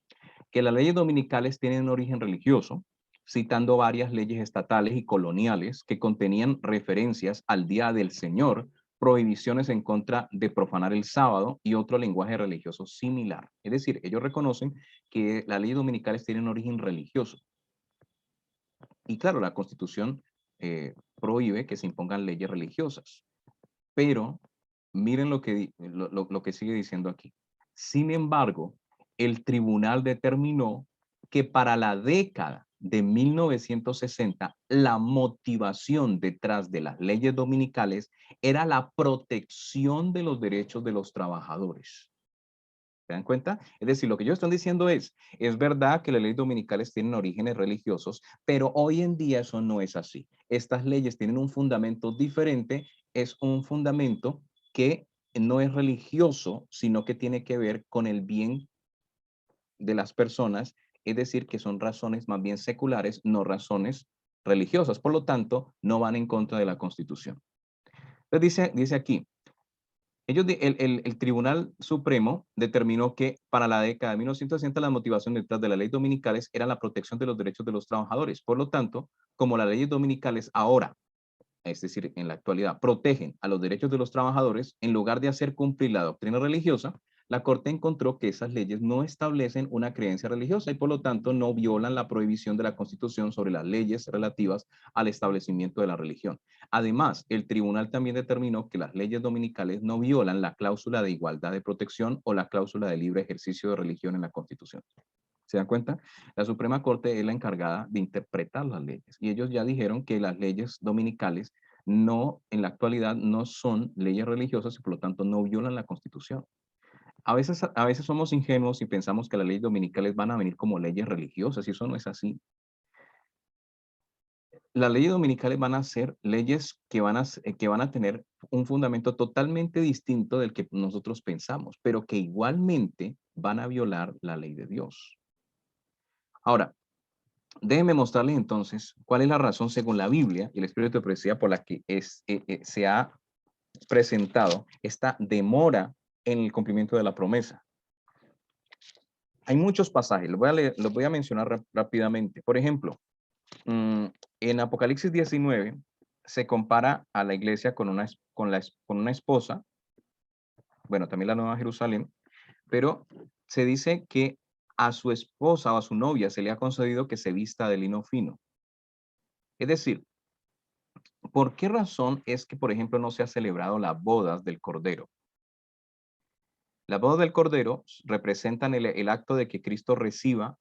que las leyes dominicales tienen un origen religioso, citando varias leyes estatales y coloniales que contenían referencias al Día del Señor, prohibiciones en contra de profanar el sábado y otro lenguaje religioso similar. Es decir, ellos reconocen que las leyes dominicales tienen un origen religioso. Y claro, la Constitución prohíbe que se impongan leyes religiosas. Pero miren lo que sigue diciendo aquí. Sin embargo, el tribunal determinó que para la década de 1960, la motivación detrás de las leyes dominicales era la protección de los derechos de los trabajadores. ¿Se dan cuenta? Es decir, lo que ellos están diciendo es verdad que las leyes dominicales tienen orígenes religiosos, pero hoy en día eso no es así. Estas leyes tienen un fundamento diferente, es un fundamento que no es religioso, sino que tiene que ver con el bien de las personas, es decir, que son razones más bien seculares, no razones religiosas. Por lo tanto, no van en contra de la Constitución. Entonces dice aquí, el Tribunal Supremo determinó que para la década de 1960 la motivación detrás de las leyes dominicales era la protección de los derechos de los trabajadores. Por lo tanto, como las leyes dominicales ahora, es decir, en la actualidad, protegen a los derechos de los trabajadores, en lugar de hacer cumplir la doctrina religiosa, la Corte encontró que esas leyes no establecen una creencia religiosa y por lo tanto no violan la prohibición de la Constitución sobre las leyes relativas al establecimiento de la religión. Además, el tribunal también determinó que las leyes dominicales no violan la cláusula de igualdad de protección o la cláusula de libre ejercicio de religión en la Constitución. ¿Se dan cuenta? La Suprema Corte es la encargada de interpretar las leyes y ellos ya dijeron que las leyes dominicales no, en la actualidad, no son leyes religiosas y por lo tanto no violan la Constitución. A veces somos ingenuos y pensamos que las leyes dominicales van a venir como leyes religiosas y eso no es así. Las leyes dominicales van a ser leyes que van a tener un fundamento totalmente distinto del que nosotros pensamos, pero que igualmente van a violar la ley de Dios. Ahora, déjenme mostrarles entonces cuál es la razón según la Biblia y el Espíritu de Profecía por la que se ha presentado esta demora en el cumplimiento de la promesa. Hay muchos pasajes, los voy a mencionar rápidamente. Por ejemplo, en Apocalipsis 19 se compara a la iglesia con una esposa, bueno, también la Nueva Jerusalén, pero se dice que a su esposa o a su novia se le ha concedido que se vista de lino fino. Es decir, ¿por qué razón es que, por ejemplo, no se ha celebrado las bodas del Cordero? Las bodas del Cordero representan el acto de que Cristo reciba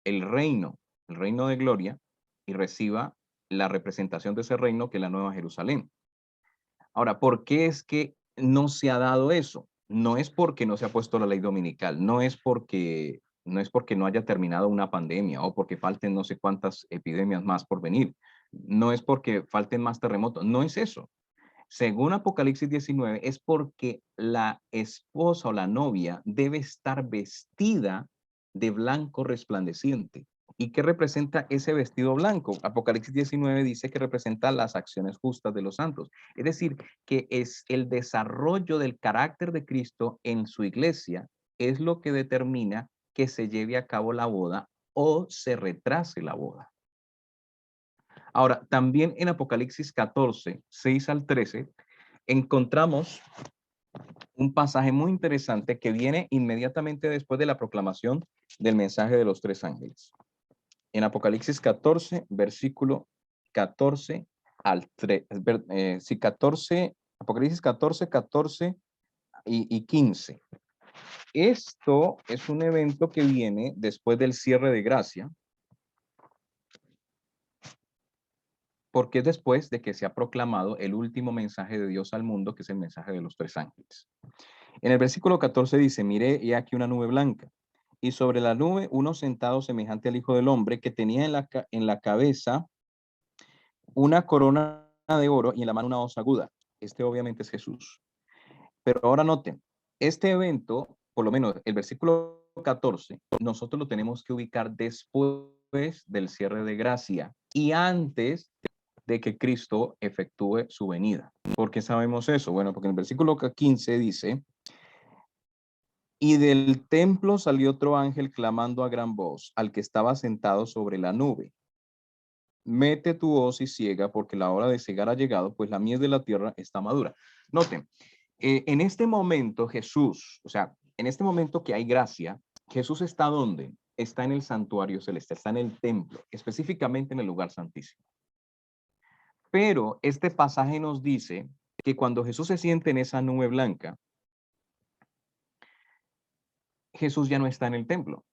el reino de gloria, y reciba la representación de ese reino que es la Nueva Jerusalén. Ahora, ¿por qué es que no se ha dado eso? No es porque no se ha puesto la ley dominical, no es porque no haya terminado una pandemia o porque falten no sé cuántas epidemias más por venir. No es porque falten más terremotos, no es eso. Según Apocalipsis 19, es porque la esposa o la novia debe estar vestida de blanco resplandeciente. ¿Y qué representa ese vestido blanco? Apocalipsis 19 dice que representa las acciones justas de los santos. Es decir, que es el desarrollo del carácter de Cristo en su iglesia, es lo que determina que se lleve a cabo la boda o se retrase la boda. Ahora, también en Apocalipsis 14, 6 al 13, encontramos un pasaje muy interesante que viene inmediatamente después de la proclamación del mensaje de los tres ángeles. En Apocalipsis 14, versículo 14 al 3, sí, 14, Apocalipsis 14, 14 y 15. Esto es un evento que viene después del cierre de gracia, porque es después de que se ha proclamado el último mensaje de Dios al mundo, que es el mensaje de los tres ángeles. En el versículo 14 dice, miré y aquí una nube blanca, y sobre la nube uno sentado semejante al Hijo del Hombre, que tenía en la cabeza una corona de oro y en la mano una hoz aguda. Este obviamente es Jesús. Pero ahora noten, este evento, por lo menos el versículo 14, nosotros lo tenemos que ubicar después del cierre de gracia y antes de que Cristo efectúe su venida. ¿Por qué sabemos eso? Bueno, porque en el versículo 15 dice, y del templo salió otro ángel clamando a gran voz al que estaba sentado sobre la nube. Mete tu hoz y ciega, porque la hora de cegar ha llegado, pues la mies de la tierra está madura. Noten, en este momento Jesús, o sea, en este momento que hay gracia, Jesús está ¿dónde? Está en el santuario celeste, está en el templo, específicamente en el lugar santísimo. Pero este pasaje nos dice que cuando Jesús se siente en esa nube blanca, Jesús ya no está en el templo.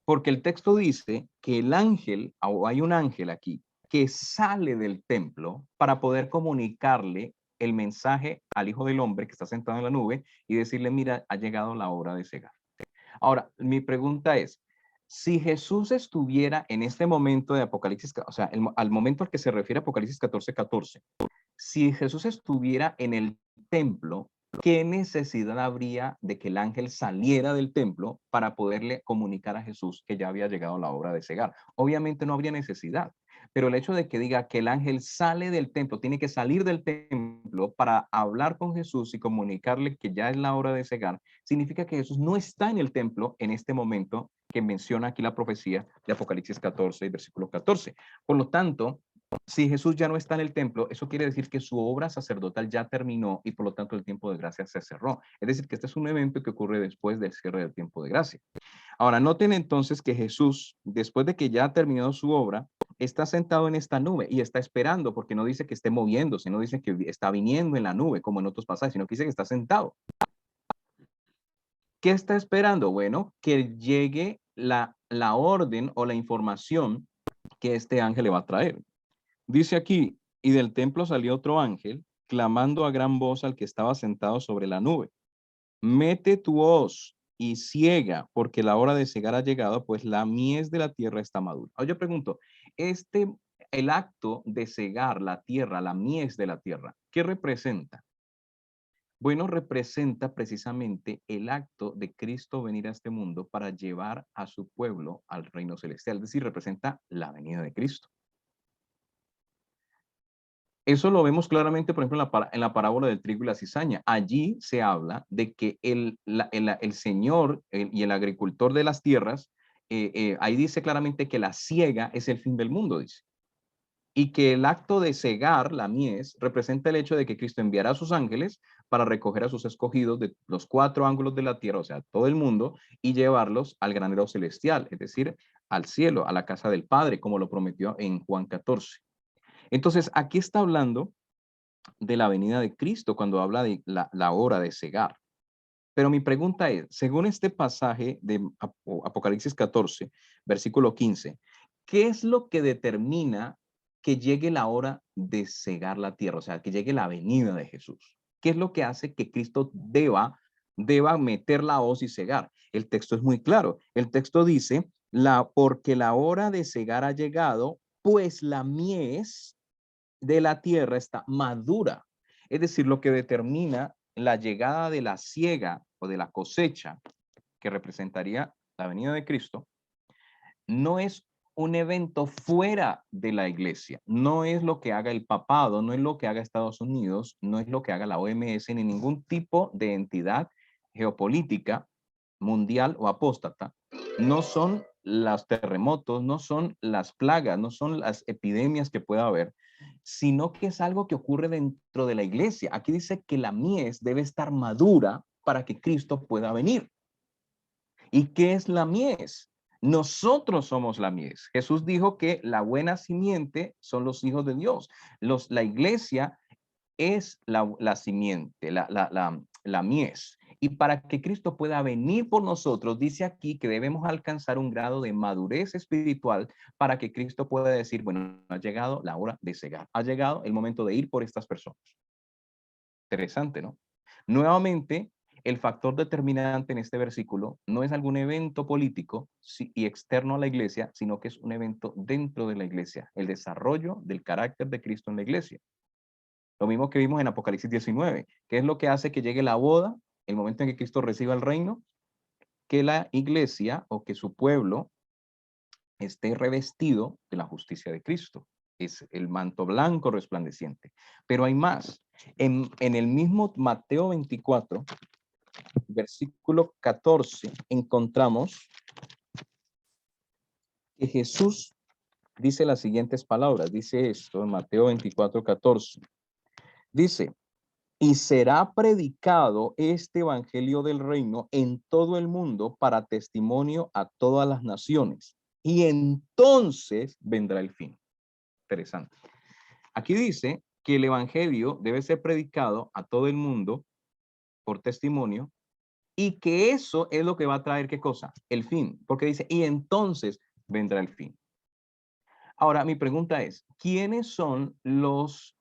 Porque el texto dice que el ángel, o hay un ángel aquí, que sale del templo para poder comunicarle el mensaje al Hijo del Hombre que está sentado en la nube y decirle, mira, ha llegado la hora de cegar. Ahora, mi pregunta es, si Jesús estuviera en este momento de Apocalipsis, o sea, al momento al que se refiere Apocalipsis 14, 14, si Jesús estuviera en el templo, ¿qué necesidad habría de que el ángel saliera del templo para poderle comunicar a Jesús que ya había llegado la hora de cegar? Obviamente no habría necesidad, pero el hecho de que diga que el ángel sale del templo, tiene que salir del templo para hablar con Jesús y comunicarle que ya es la hora de cegar, significa que Jesús no está en el templo en este momento que menciona aquí la profecía de Apocalipsis 14, versículo 14. Por lo tanto, si Jesús ya no está en el templo, eso quiere decir que su obra sacerdotal ya terminó y por lo tanto el tiempo de gracia se cerró. Es decir, que este es un evento que ocurre después del cierre del tiempo de gracia. Ahora, noten entonces que Jesús, después de que ya ha terminado su obra, está sentado en esta nube y está esperando, porque no dice que esté moviéndose, no dice que está viniendo en la nube, como en otros pasajes, sino que dice que está sentado. ¿Qué está esperando? Bueno, que llegue la orden o la información que este ángel le va a traer. Dice aquí, y del templo salió otro ángel, clamando a gran voz al que estaba sentado sobre la nube. Mete tu hoz y ciega, porque la hora de cegar ha llegado, pues la mies de la tierra está madura. Ahora yo pregunto, el acto de cegar la tierra, la mies de la tierra, ¿qué representa? Bueno, representa precisamente el acto de Cristo venir a este mundo para llevar a su pueblo al reino celestial, es decir, representa la venida de Cristo. Eso lo vemos claramente, por ejemplo, en la parábola del trigo y la cizaña. Allí se habla de que el Señor y el agricultor de las tierras, ahí dice claramente que la siega es el fin del mundo, dice. Y que el acto de cegar la mies representa el hecho de que Cristo enviará a sus ángeles para recoger a sus escogidos de los 4 ángulos de la tierra, o sea, todo el mundo, y llevarlos al granero celestial, es decir, al cielo, a la casa del Padre, como lo prometió en Juan 14. Entonces, aquí está hablando de la venida de Cristo cuando habla de la hora de cegar. Pero mi pregunta es, según este pasaje de Apocalipsis 14, versículo 15, ¿qué es lo que determina que llegue la hora de cegar la tierra? O sea, que llegue la venida de Jesús. ¿Qué es lo que hace que Cristo deba meter la hoz y cegar? El texto es muy claro. El texto dice, porque la hora de cegar ha llegado, pues la mies de la tierra está madura. Es decir, lo que determina la llegada de la siega o de la cosecha, que representaría la venida de Cristo, no es un evento fuera de la iglesia, no es lo que haga el papado, no es lo que haga Estados Unidos, no es lo que haga la OMS, ni ningún tipo de entidad geopolítica mundial o apóstata. No son los terremotos, no son las plagas, no son las epidemias que pueda haber, sino que es algo que ocurre dentro de la iglesia. Aquí dice que la mies debe estar madura para que Cristo pueda venir. ¿Y qué es la mies? Nosotros somos la mies. Jesús dijo que la buena simiente son los hijos de Dios. La iglesia es la simiente, la mies. Y para que Cristo pueda venir por nosotros, dice aquí que debemos alcanzar un grado de madurez espiritual para que Cristo pueda decir, bueno, ha llegado la hora de cegar, ha llegado el momento de ir por estas personas. Interesante, ¿no? Nuevamente, el factor determinante en este versículo no es algún evento político y externo a la iglesia, sino que es un evento dentro de la iglesia, el desarrollo del carácter de Cristo en la iglesia. Lo mismo que vimos en Apocalipsis 19, que es lo que hace que llegue la boda, el momento en que Cristo reciba el reino, que la iglesia o que su pueblo esté revestido de la justicia de Cristo. Es el manto blanco resplandeciente. Pero hay más. En el mismo Mateo 24, versículo 14, encontramos que Jesús dice las siguientes palabras. Dice esto en Mateo 24, 14. Dice, y será predicado este evangelio del reino en todo el mundo para testimonio a todas las naciones. Y entonces vendrá el fin. Interesante. Aquí dice que el evangelio debe ser predicado a todo el mundo por testimonio y que eso es lo que va a traer ¿qué cosa? El fin. Porque dice, y entonces vendrá el fin. Ahora, mi pregunta es, ¿quiénes son los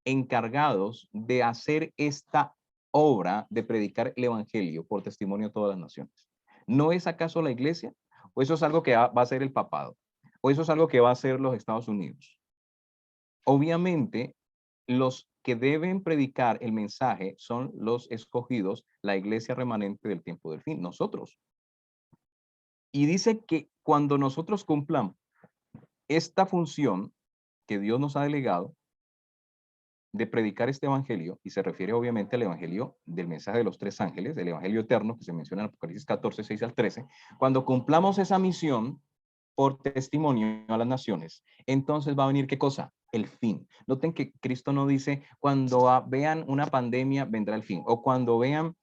encargados de hacer esta obra de predicar el evangelio por testimonio a todas las naciones? ¿No es acaso la iglesia? ¿O eso es algo que va a hacer el papado? ¿O eso es algo que va a hacer los Estados Unidos? Obviamente, los que deben predicar el mensaje son los escogidos, la iglesia remanente del tiempo del fin, nosotros. Y dice que cuando nosotros cumplamos esta función que Dios nos ha delegado de predicar este evangelio, y se refiere obviamente al evangelio del mensaje de los 3 ángeles, el evangelio eterno que se menciona en Apocalipsis 14, 6 al 13, cuando cumplamos esa misión por testimonio a las naciones, entonces va a venir ¿qué cosa? El fin. Noten que Cristo no dice, cuando vean una pandemia vendrá el fin, o cuando vean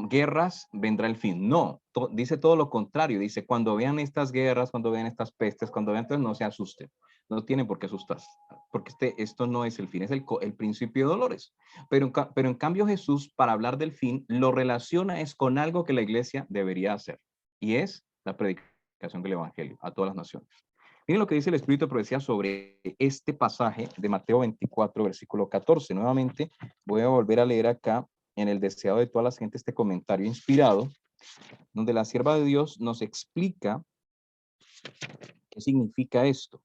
guerras vendrá el fin. No, dice todo lo contrario. Dice, cuando vean estas guerras, cuando vean estas pestes, cuando vean, entonces no se asusten. No tienen por qué asustarse, porque esto no es el fin, es el principio de dolores. Pero en cambio Jesús, para hablar del fin, lo relaciona es con algo que la iglesia debería hacer, y es la predicación del evangelio a todas las naciones. Miren lo que dice el Espíritu de Profecía sobre este pasaje de Mateo 24, versículo 14. Nuevamente voy a volver a leer acá en el deseado de todas las gentes este comentario inspirado, donde la sierva de Dios nos explica qué significa esto.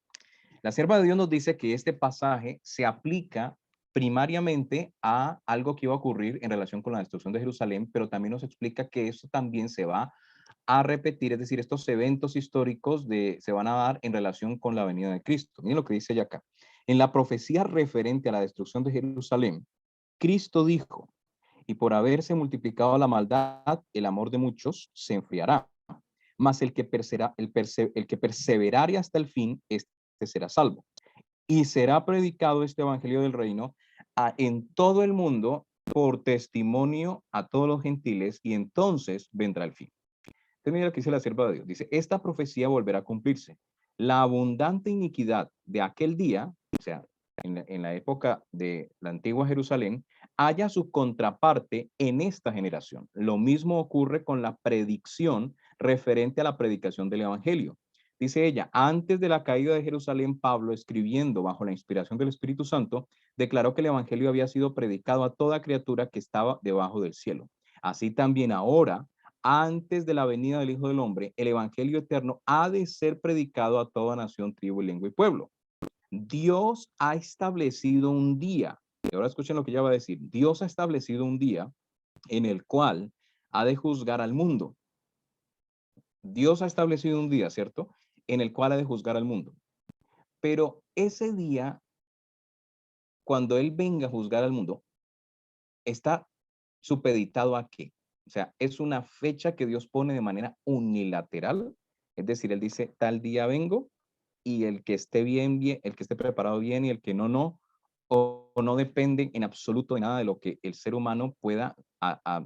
La sierva de Dios nos dice que este pasaje se aplica primariamente a algo que iba a ocurrir en relación con la destrucción de Jerusalén, pero también nos explica que eso también se va a repetir, es decir, estos eventos históricos se van a dar en relación con la venida de Cristo. Miren lo que dice ella acá. En la profecía referente a la destrucción de Jerusalén, Cristo dijo, y por haberse multiplicado la maldad, el amor de muchos se enfriará. Mas el que perseverare hasta el fin, este será salvo. Y será predicado este evangelio del reino en todo el mundo por testimonio a todos los gentiles, y entonces vendrá el fin. Entonces, mira lo que dice la sierva de Dios. Dice, esta profecía volverá a cumplirse. La abundante iniquidad de aquel día, o sea, en la época de la antigua Jerusalén, haya su contraparte en esta generación. Lo mismo ocurre con la predicción referente a la predicación del Evangelio. Dice ella, antes de la caída de Jerusalén, Pablo, escribiendo bajo la inspiración del Espíritu Santo, declaró que el Evangelio había sido predicado a toda criatura que estaba debajo del cielo. Así también ahora, antes de la venida del Hijo del Hombre, el Evangelio eterno ha de ser predicado a toda nación, tribu, lengua y pueblo. Dios ha establecido un día, y ahora escuchen lo que ella va a decir, Dios ha establecido un día en el cual ha de juzgar al mundo. Dios ha establecido un día, ¿cierto? En el cual ha de juzgar al mundo. Pero ese día, cuando Él venga a juzgar al mundo, está supeditado a qué? O sea, es una fecha que Dios pone de manera unilateral, es decir, Él dice, tal día vengo, y el que esté bien, bien, el que esté preparado bien y el que no, no, o no dependen en absoluto de nada de lo que el ser humano pueda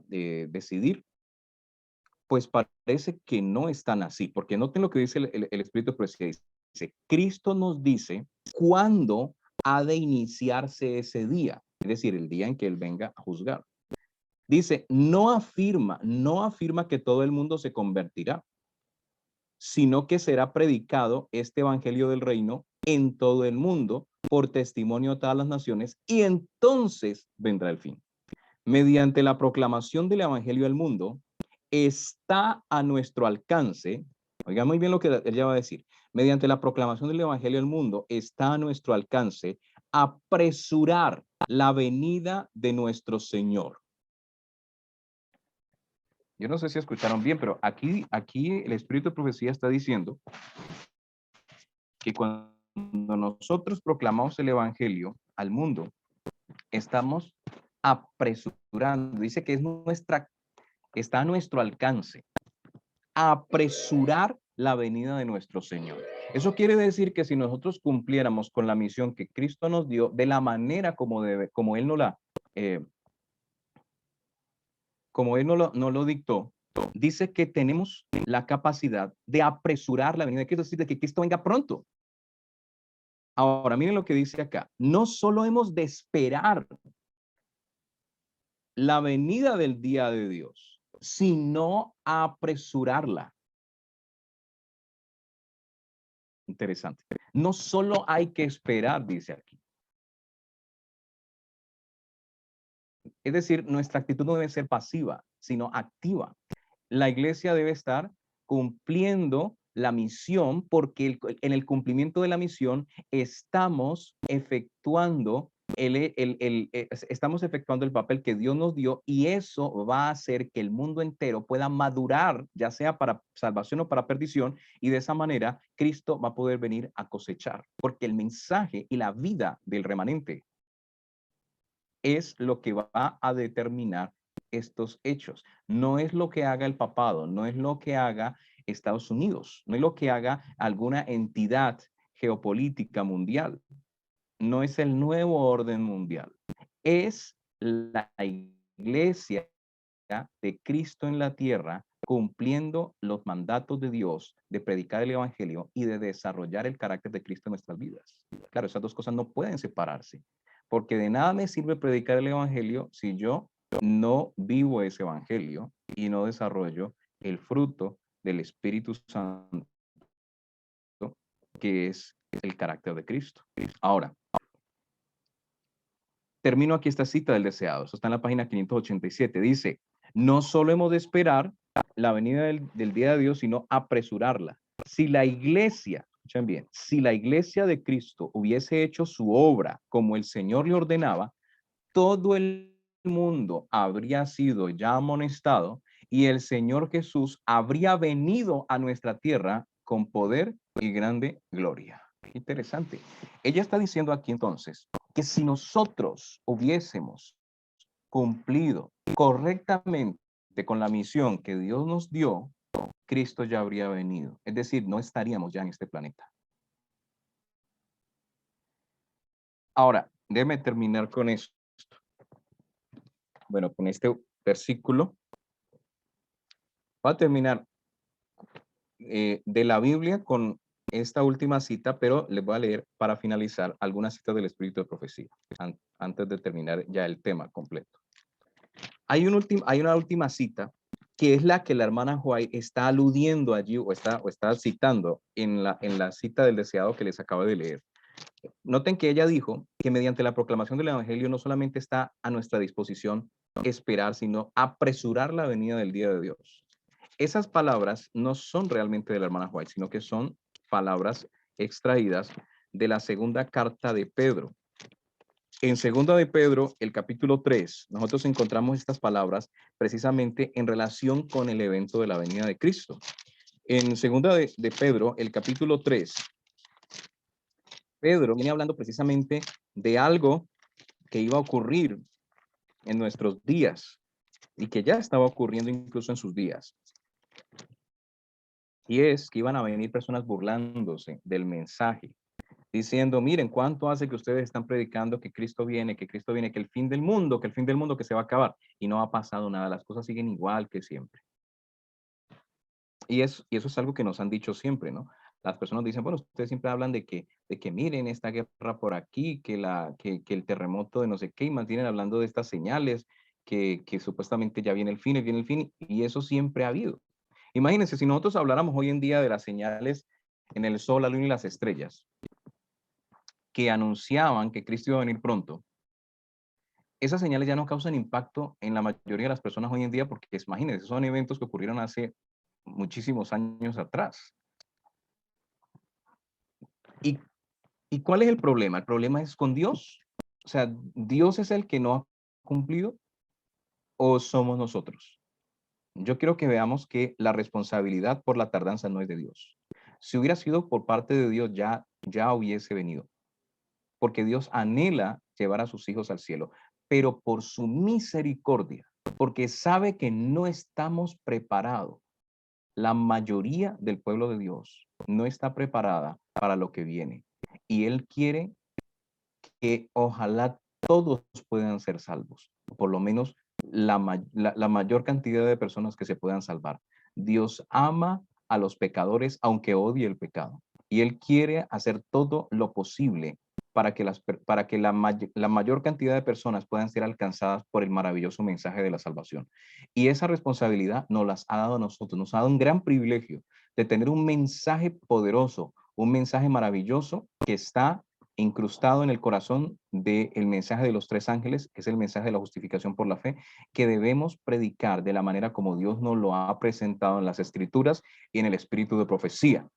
decidir, pues parece que no es tan así, porque noten lo que dice el Espíritu de Profecía. Dice, Cristo nos dice cuándo ha de iniciarse ese día, es decir, el día en que Él venga a juzgar. Dice, no afirma que todo el mundo se convertirá, sino que será predicado este evangelio del reino en todo el mundo por testimonio a todas las naciones, y entonces vendrá el fin. Mediante la proclamación del evangelio al mundo, está a nuestro alcance, oiga muy bien lo que ella va a decir, mediante la proclamación del evangelio al mundo, está a nuestro alcance apresurar la venida de nuestro Señor. Yo no sé si escucharon bien, pero aquí el Espíritu de Profecía está diciendo que cuando nosotros proclamamos el Evangelio al mundo, estamos apresurando, dice que está a nuestro alcance, apresurar la venida de nuestro Señor. Eso quiere decir que si nosotros cumpliéramos con la misión que Cristo nos dio, de la manera como Él eh, no lo dictó, dice que tenemos la capacidad de apresurar la venida de Cristo, es decir, de que Cristo venga pronto. Ahora, miren lo que dice acá. No solo hemos de esperar la venida del día de Dios, sino apresurarla. Interesante. No solo hay que esperar, dice aquí. Es decir, nuestra actitud no debe ser pasiva, sino activa. La iglesia debe estar cumpliendo la misión, porque en el cumplimiento de la misión estamos efectuando estamos efectuando el papel que Dios nos dio, y eso va a hacer que el mundo entero pueda madurar, ya sea para salvación o para perdición, y de esa manera Cristo va a poder venir a cosechar, porque el mensaje y la vida del remanente es lo que va a determinar estos hechos. No es lo que haga el papado, no es lo que haga Estados Unidos, no es lo que haga alguna entidad geopolítica mundial, no es el nuevo orden mundial, es la iglesia de Cristo en la tierra cumpliendo los mandatos de Dios de predicar el evangelio y de desarrollar el carácter de Cristo en nuestras vidas. Claro, esas dos cosas no pueden separarse, porque de nada me sirve predicar el evangelio si yo no vivo ese evangelio y no desarrollo el fruto del Espíritu Santo, que es el carácter de Cristo. Ahora, termino aquí esta cita del deseado. Eso está en la página 587. Dice, no solo hemos de esperar la venida del día de Dios, sino apresurarla. Si la iglesia, escuchen bien, si la iglesia de Cristo hubiese hecho su obra como el Señor le ordenaba, todo el mundo habría sido ya amonestado y el Señor Jesús habría venido a nuestra tierra con poder y grande gloria. Interesante. Ella está diciendo aquí entonces que si nosotros hubiésemos cumplido correctamente con la misión que Dios nos dio, Cristo ya habría venido. Es decir, no estaríamos ya en este planeta. Ahora, déjeme terminar con eso. Bueno, con este versículo va a terminar de la Biblia con esta última cita, pero les voy a leer para finalizar algunas citas del Espíritu de Profecía, antes de terminar ya el tema completo. Hay una última cita que es la que la hermana White está aludiendo allí o está citando en la cita del deseado que les acabo de leer. Noten que ella dijo que mediante la proclamación del Evangelio no solamente está a nuestra disposición esperar, sino apresurar la venida del día de Dios. Esas palabras no son realmente de la hermana White, sino que son palabras extraídas de la segunda carta de Pedro. En segunda de Pedro, el capítulo 3, nosotros encontramos estas palabras precisamente en relación con el evento de la venida de Cristo. En segunda de Pedro, el capítulo 3, Pedro viene hablando precisamente de algo que iba a ocurrir en nuestros días y que ya estaba ocurriendo incluso en sus días. Y es que iban a venir personas burlándose del mensaje, diciendo, miren, ¿cuánto hace que ustedes están predicando que Cristo viene, que el fin del mundo, que se va a acabar? Y no ha pasado nada, las cosas siguen igual que siempre. Y eso es algo que nos han dicho siempre, ¿no? Las personas dicen, bueno, ustedes siempre hablan de que miren esta guerra por aquí, que el terremoto de no sé qué, y mantienen hablando de estas señales, que supuestamente ya viene el fin, y eso siempre ha habido. Imagínense, si nosotros habláramos hoy en día de las señales en el sol, la luna y las estrellas, que anunciaban que Cristo iba a venir pronto, esas señales ya no causan impacto en la mayoría de las personas hoy en día, porque imagínense, son eventos que ocurrieron hace muchísimos años atrás. ¿Y, ¿Y cuál es el problema? El problema es con Dios. O sea, ¿Dios es el que no ha cumplido o somos nosotros? Yo quiero que veamos que la responsabilidad por la tardanza no es de Dios. Si hubiera sido por parte de Dios, ya hubiese venido. Porque Dios anhela llevar a sus hijos al cielo, pero por su misericordia, porque sabe que no estamos preparados. La mayoría del pueblo de Dios no está preparada para lo que viene. Y Él quiere que ojalá todos puedan ser salvos, por lo menos la mayor cantidad de personas que se puedan salvar. Dios ama a los pecadores, aunque odie el pecado. Y Él quiere hacer todo lo posible para que la mayor cantidad de personas puedan ser alcanzadas por el maravilloso mensaje de la salvación. Y esa responsabilidad nos las ha dado a nosotros, nos ha dado un gran privilegio de tener un mensaje poderoso, un mensaje maravilloso que está incrustado en el corazón del mensaje de los tres ángeles, que es el mensaje de la justificación por la fe, que debemos predicar de la manera como Dios nos lo ha presentado en las Escrituras y en el espíritu de profecía.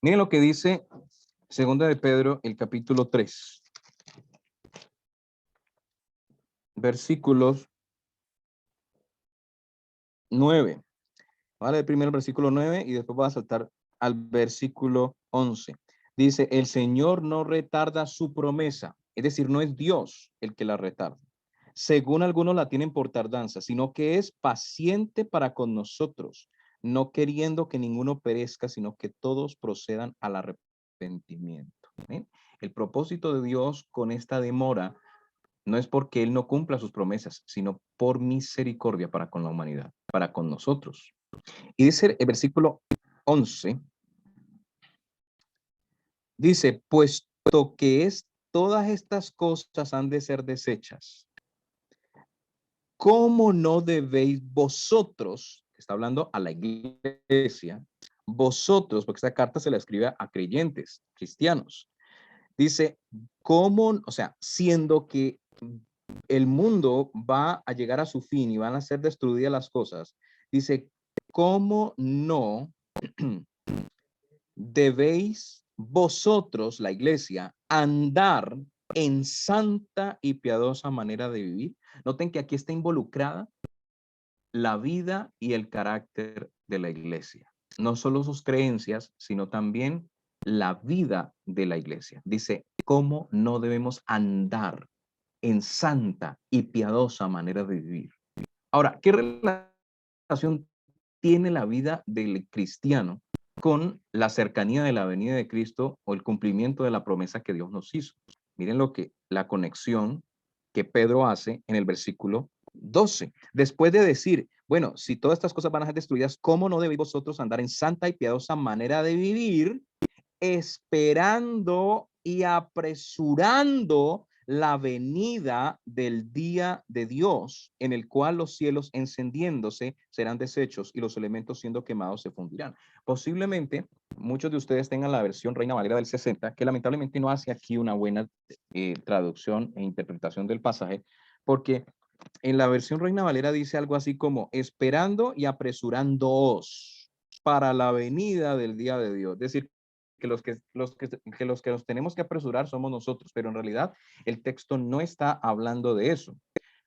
Miren lo que dice segunda de Pedro, el capítulo 3, versículos 9. Vale, el primer versículo 9 y después va a saltar al versículo 11. Dice, el Señor no retarda su promesa, es decir, no es Dios el que la retarda, según algunos la tienen por tardanza, sino que es paciente para con nosotros, no queriendo que ninguno perezca, sino que todos procedan al arrepentimiento. ¿Ven? El propósito de Dios con esta demora no es porque Él no cumpla sus promesas, sino por misericordia para con la humanidad, para con nosotros. Y dice el versículo 11, dice, puesto que todas estas cosas han de ser desechas, ¿cómo no debéis vosotros, está hablando a la iglesia, vosotros, porque esta carta se la escribe a creyentes, cristianos, dice, ¿cómo, o sea, siendo que el mundo va a llegar a su fin y van a ser destruidas las cosas, dice, ¿cómo no debéis vosotros, la iglesia, andar en santa y piadosa manera de vivir? Noten que aquí está involucrada la vida y el carácter de la iglesia. No solo sus creencias, sino también la vida de la iglesia. Dice, ¿cómo no debemos andar en santa y piadosa manera de vivir? Ahora, ¿qué relación tiene la vida del cristiano con la cercanía de la venida de Cristo o el cumplimiento de la promesa que Dios nos hizo? Miren la conexión que Pedro hace en el versículo 12. Después de decir, bueno, si todas estas cosas van a ser destruidas, ¿cómo no debéis vosotros andar en santa y piadosa manera de vivir, esperando y apresurando la venida del día de Dios, en el cual los cielos encendiéndose serán deshechos y los elementos siendo quemados se fundirán? Posiblemente muchos de ustedes tengan la versión Reina Valera del 60, que lamentablemente no hace aquí una buena traducción e interpretación del pasaje, porque en la versión Reina Valera dice algo así como esperando y apresurándoos para la venida del día de Dios. Es decir, que los tenemos que apresurar somos nosotros, pero en realidad el texto no está hablando de eso.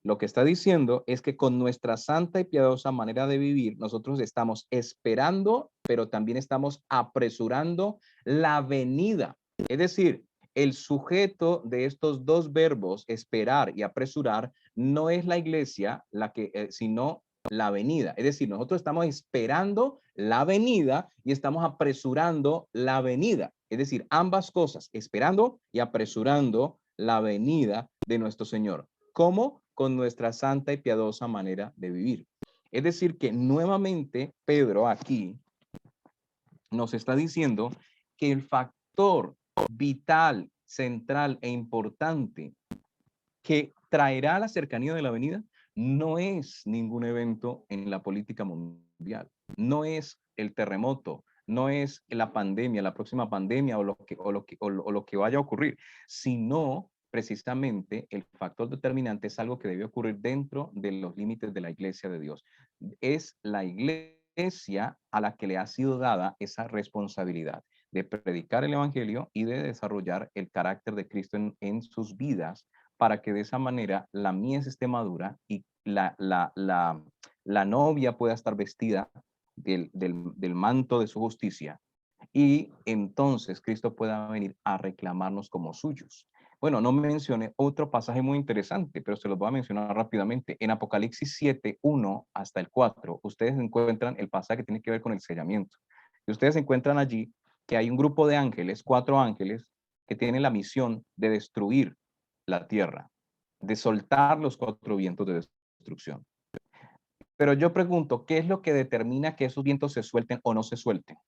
Lo que está diciendo es que con nuestra santa y piadosa manera de vivir, nosotros estamos esperando, pero también estamos apresurando la venida. Es decir, el sujeto de estos dos verbos, esperar y apresurar, no es la iglesia, sino la venida. Es decir, nosotros estamos esperando la venida y estamos apresurando la venida. Es decir, ambas cosas, esperando y apresurando la venida de nuestro Señor. ¿Cómo? Con nuestra santa y piadosa manera de vivir. Es decir, que nuevamente Pedro aquí nos está diciendo que el factor vital, central e importante que traerá la cercanía de la venida no es ningún evento en la política mundial, no es el terremoto, no es la pandemia, la próxima pandemia o lo que vaya a ocurrir, sino precisamente el factor determinante es algo que debe ocurrir dentro de los límites de la iglesia de Dios. Es la iglesia a la que le ha sido dada esa responsabilidad de predicar el evangelio y de desarrollar el carácter de Cristo en sus vidas, para que de esa manera la mies esté madura y la novia pueda estar vestida del manto de su justicia, y entonces Cristo pueda venir a reclamarnos como suyos. Bueno, no mencioné otro pasaje muy interesante, pero se los voy a mencionar rápidamente. En Apocalipsis 7, 1 hasta el 4, ustedes encuentran el pasaje que tiene que ver con el sellamiento. Y ustedes encuentran allí que hay un grupo de ángeles, 4 ángeles, que tienen la misión de destruir la tierra, de soltar los 4 vientos de destrucción. Pero yo pregunto, ¿qué es lo que determina que esos vientos se suelten o no se suelten?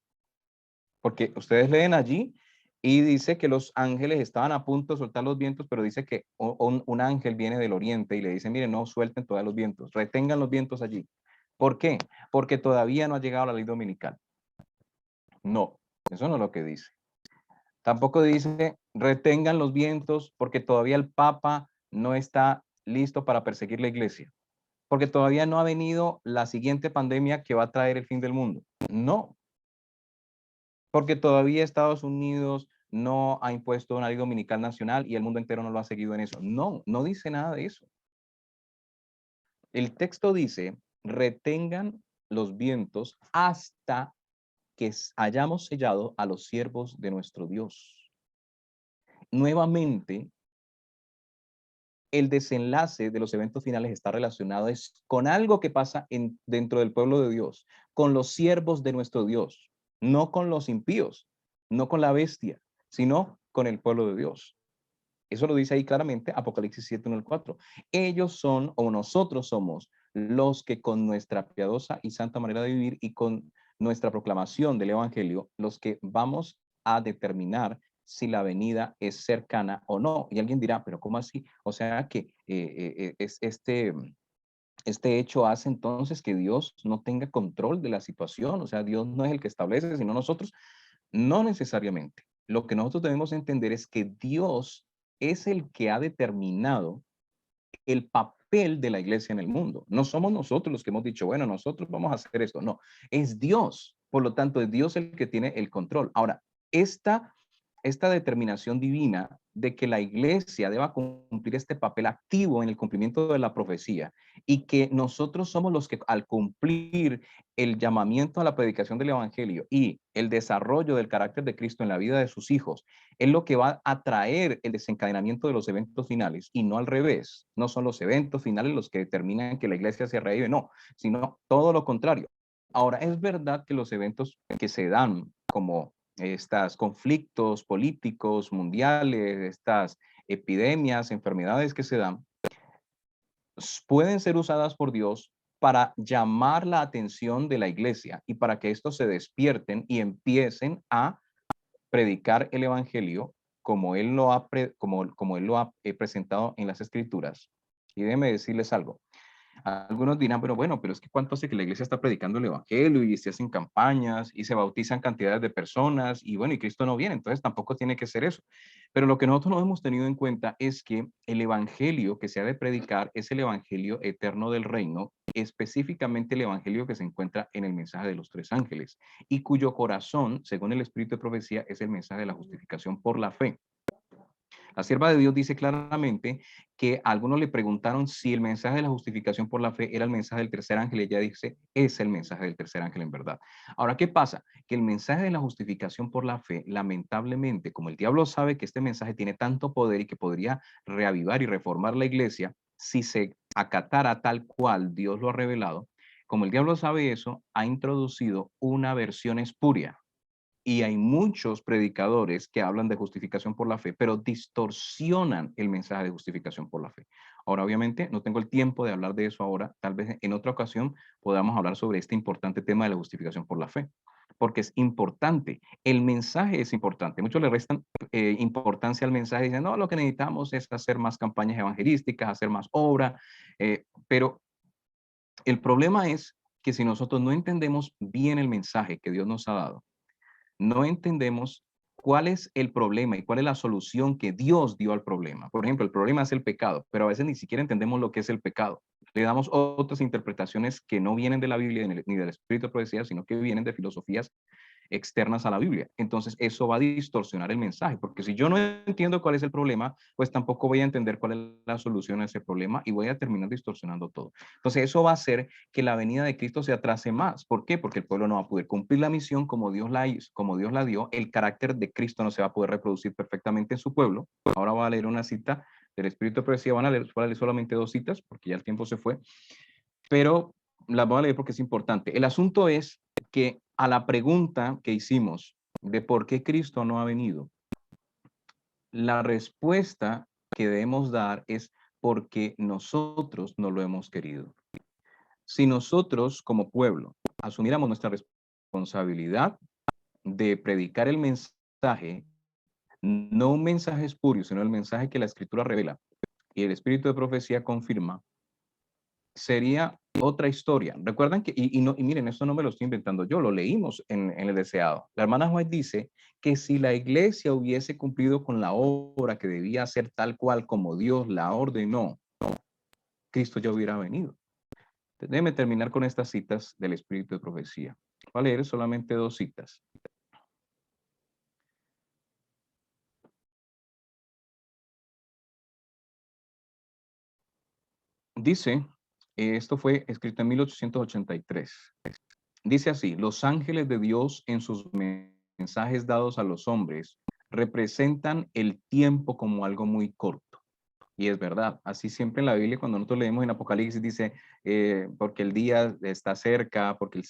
Porque ustedes leen allí y dice que los ángeles estaban a punto de soltar los vientos, pero dice que un ángel viene del oriente y le dice, miren, no suelten todos los vientos, retengan los vientos allí. ¿Por qué? Porque todavía no ha llegado la ley dominical. No, eso no es lo que dice. Tampoco dice, retengan los vientos porque todavía el Papa no está listo para perseguir la iglesia, porque todavía no ha venido la siguiente pandemia que va a traer el fin del mundo. No, porque todavía Estados Unidos no ha impuesto una ley dominical nacional y el mundo entero no lo ha seguido en eso. No, no dice nada de eso. El texto dice, retengan los vientos hasta que hayamos sellado a los siervos de nuestro Dios. Nuevamente, el desenlace de los eventos finales está relacionado con algo que pasa dentro del pueblo de Dios, con los siervos de nuestro Dios, no con los impíos, no con la bestia, sino con el pueblo de Dios. Eso lo dice ahí claramente Apocalipsis 7, 1 al 4. Ellos son, o nosotros somos, los que con nuestra piadosa y santa manera de vivir y con nuestra proclamación del evangelio, los que vamos a determinar si la venida es cercana o no. Y alguien dirá, pero ¿cómo así? O sea que este hecho hace entonces que Dios no tenga control de la situación. O sea, Dios no es el que establece, sino nosotros. No necesariamente. Lo que nosotros debemos entender es que Dios es el que ha determinado el papel de la iglesia en el mundo. No somos nosotros los que hemos dicho, bueno, nosotros vamos a hacer esto. No, es Dios. Por lo tanto, es Dios el que tiene el control. Ahora, esta determinación divina de que la iglesia deba cumplir este papel activo en el cumplimiento de la profecía y que nosotros somos los que al cumplir el llamamiento a la predicación del evangelio y el desarrollo del carácter de Cristo en la vida de sus hijos es lo que va a traer el desencadenamiento de los eventos finales y no al revés. No son los eventos finales los que determinan que la iglesia se revive, no, sino todo lo contrario. Ahora, es verdad que los eventos que se dan como estos conflictos políticos mundiales, estas epidemias, enfermedades que se dan, pueden ser usadas por Dios para llamar la atención de la iglesia y para que estos se despierten y empiecen a predicar el evangelio como él lo ha, como él lo ha presentado en las escrituras. Y déjenme decirles algo. Algunos dirán, pero bueno, pero es que cuánto hace que la iglesia está predicando el evangelio y se hacen campañas y se bautizan cantidades de personas y bueno, y Cristo no viene, entonces tampoco tiene que ser eso. Pero lo que nosotros no hemos tenido en cuenta es que el evangelio que se ha de predicar es el evangelio eterno del reino, específicamente el evangelio que se encuentra en el mensaje de los tres ángeles y cuyo corazón, según el espíritu de profecía, es el mensaje de la justificación por la fe. La sierva de Dios dice claramente que a algunos le preguntaron si el mensaje de la justificación por la fe era el mensaje del tercer ángel y ella dice, es el mensaje del tercer ángel en verdad. Ahora, ¿qué pasa? Que el mensaje de la justificación por la fe, lamentablemente, como el diablo sabe que este mensaje tiene tanto poder y que podría reavivar y reformar la iglesia, si se acatara tal cual Dios lo ha revelado, como el diablo sabe eso, ha introducido una versión espuria y hay muchos predicadores que hablan de justificación por la fe, pero distorsionan el mensaje de justificación por la fe. Ahora, obviamente, no tengo el tiempo de hablar de eso ahora. Tal vez en otra ocasión podamos hablar sobre este importante tema de la justificación por la fe, porque es importante. El mensaje es importante. Muchos le restan importancia al mensaje y dicen, no, lo que necesitamos es hacer más campañas evangelísticas, hacer más obra, pero el problema es que si nosotros no entendemos bien el mensaje que Dios nos ha dado, no entendemos cuál es el problema y cuál es la solución que Dios dio al problema. Por ejemplo, el problema es el pecado, pero a veces ni siquiera entendemos lo que es el pecado. Le damos otras interpretaciones que no vienen de la Biblia ni del Espíritu de Profecía, sino que vienen de filosofías externas a la Biblia. Entonces, eso va a distorsionar el mensaje, porque si yo no entiendo cuál es el problema, pues tampoco voy a entender cuál es la solución a ese problema y voy a terminar distorsionando todo. Entonces, eso va a hacer que la venida de Cristo se atrase más. ¿Por qué? Porque el pueblo no va a poder cumplir la misión como Dios la hizo, como Dios la dio. El carácter de Cristo no se va a poder reproducir perfectamente en su pueblo. Ahora voy a leer una cita del Espíritu de Profecía. Van a leer solamente dos citas, porque ya el tiempo se fue, pero las voy a leer porque es importante. El asunto es que a la pregunta que hicimos de por qué Cristo no ha venido, la respuesta que debemos dar es porque nosotros no lo hemos querido. Si nosotros como pueblo asumiéramos nuestra responsabilidad de predicar el mensaje, no un mensaje espurio, sino el mensaje que la Escritura revela y el Espíritu de Profecía confirma, sería otra historia. Recuerdan que, y miren, esto no me lo estoy inventando yo, lo leímos en el deseado. La hermana White dice que si la iglesia hubiese cumplido con la obra que debía hacer tal cual como Dios la ordenó, Cristo ya hubiera venido. Déjeme terminar con estas citas del Espíritu de Profecía. Voy a leer solamente dos citas. Dice, esto fue escrito en 1883. Dice así, los ángeles de Dios en sus mensajes dados a los hombres representan el tiempo como algo muy corto. Y es verdad, así siempre en la Biblia, cuando nosotros leemos en Apocalipsis, dice, porque el día está cerca, porque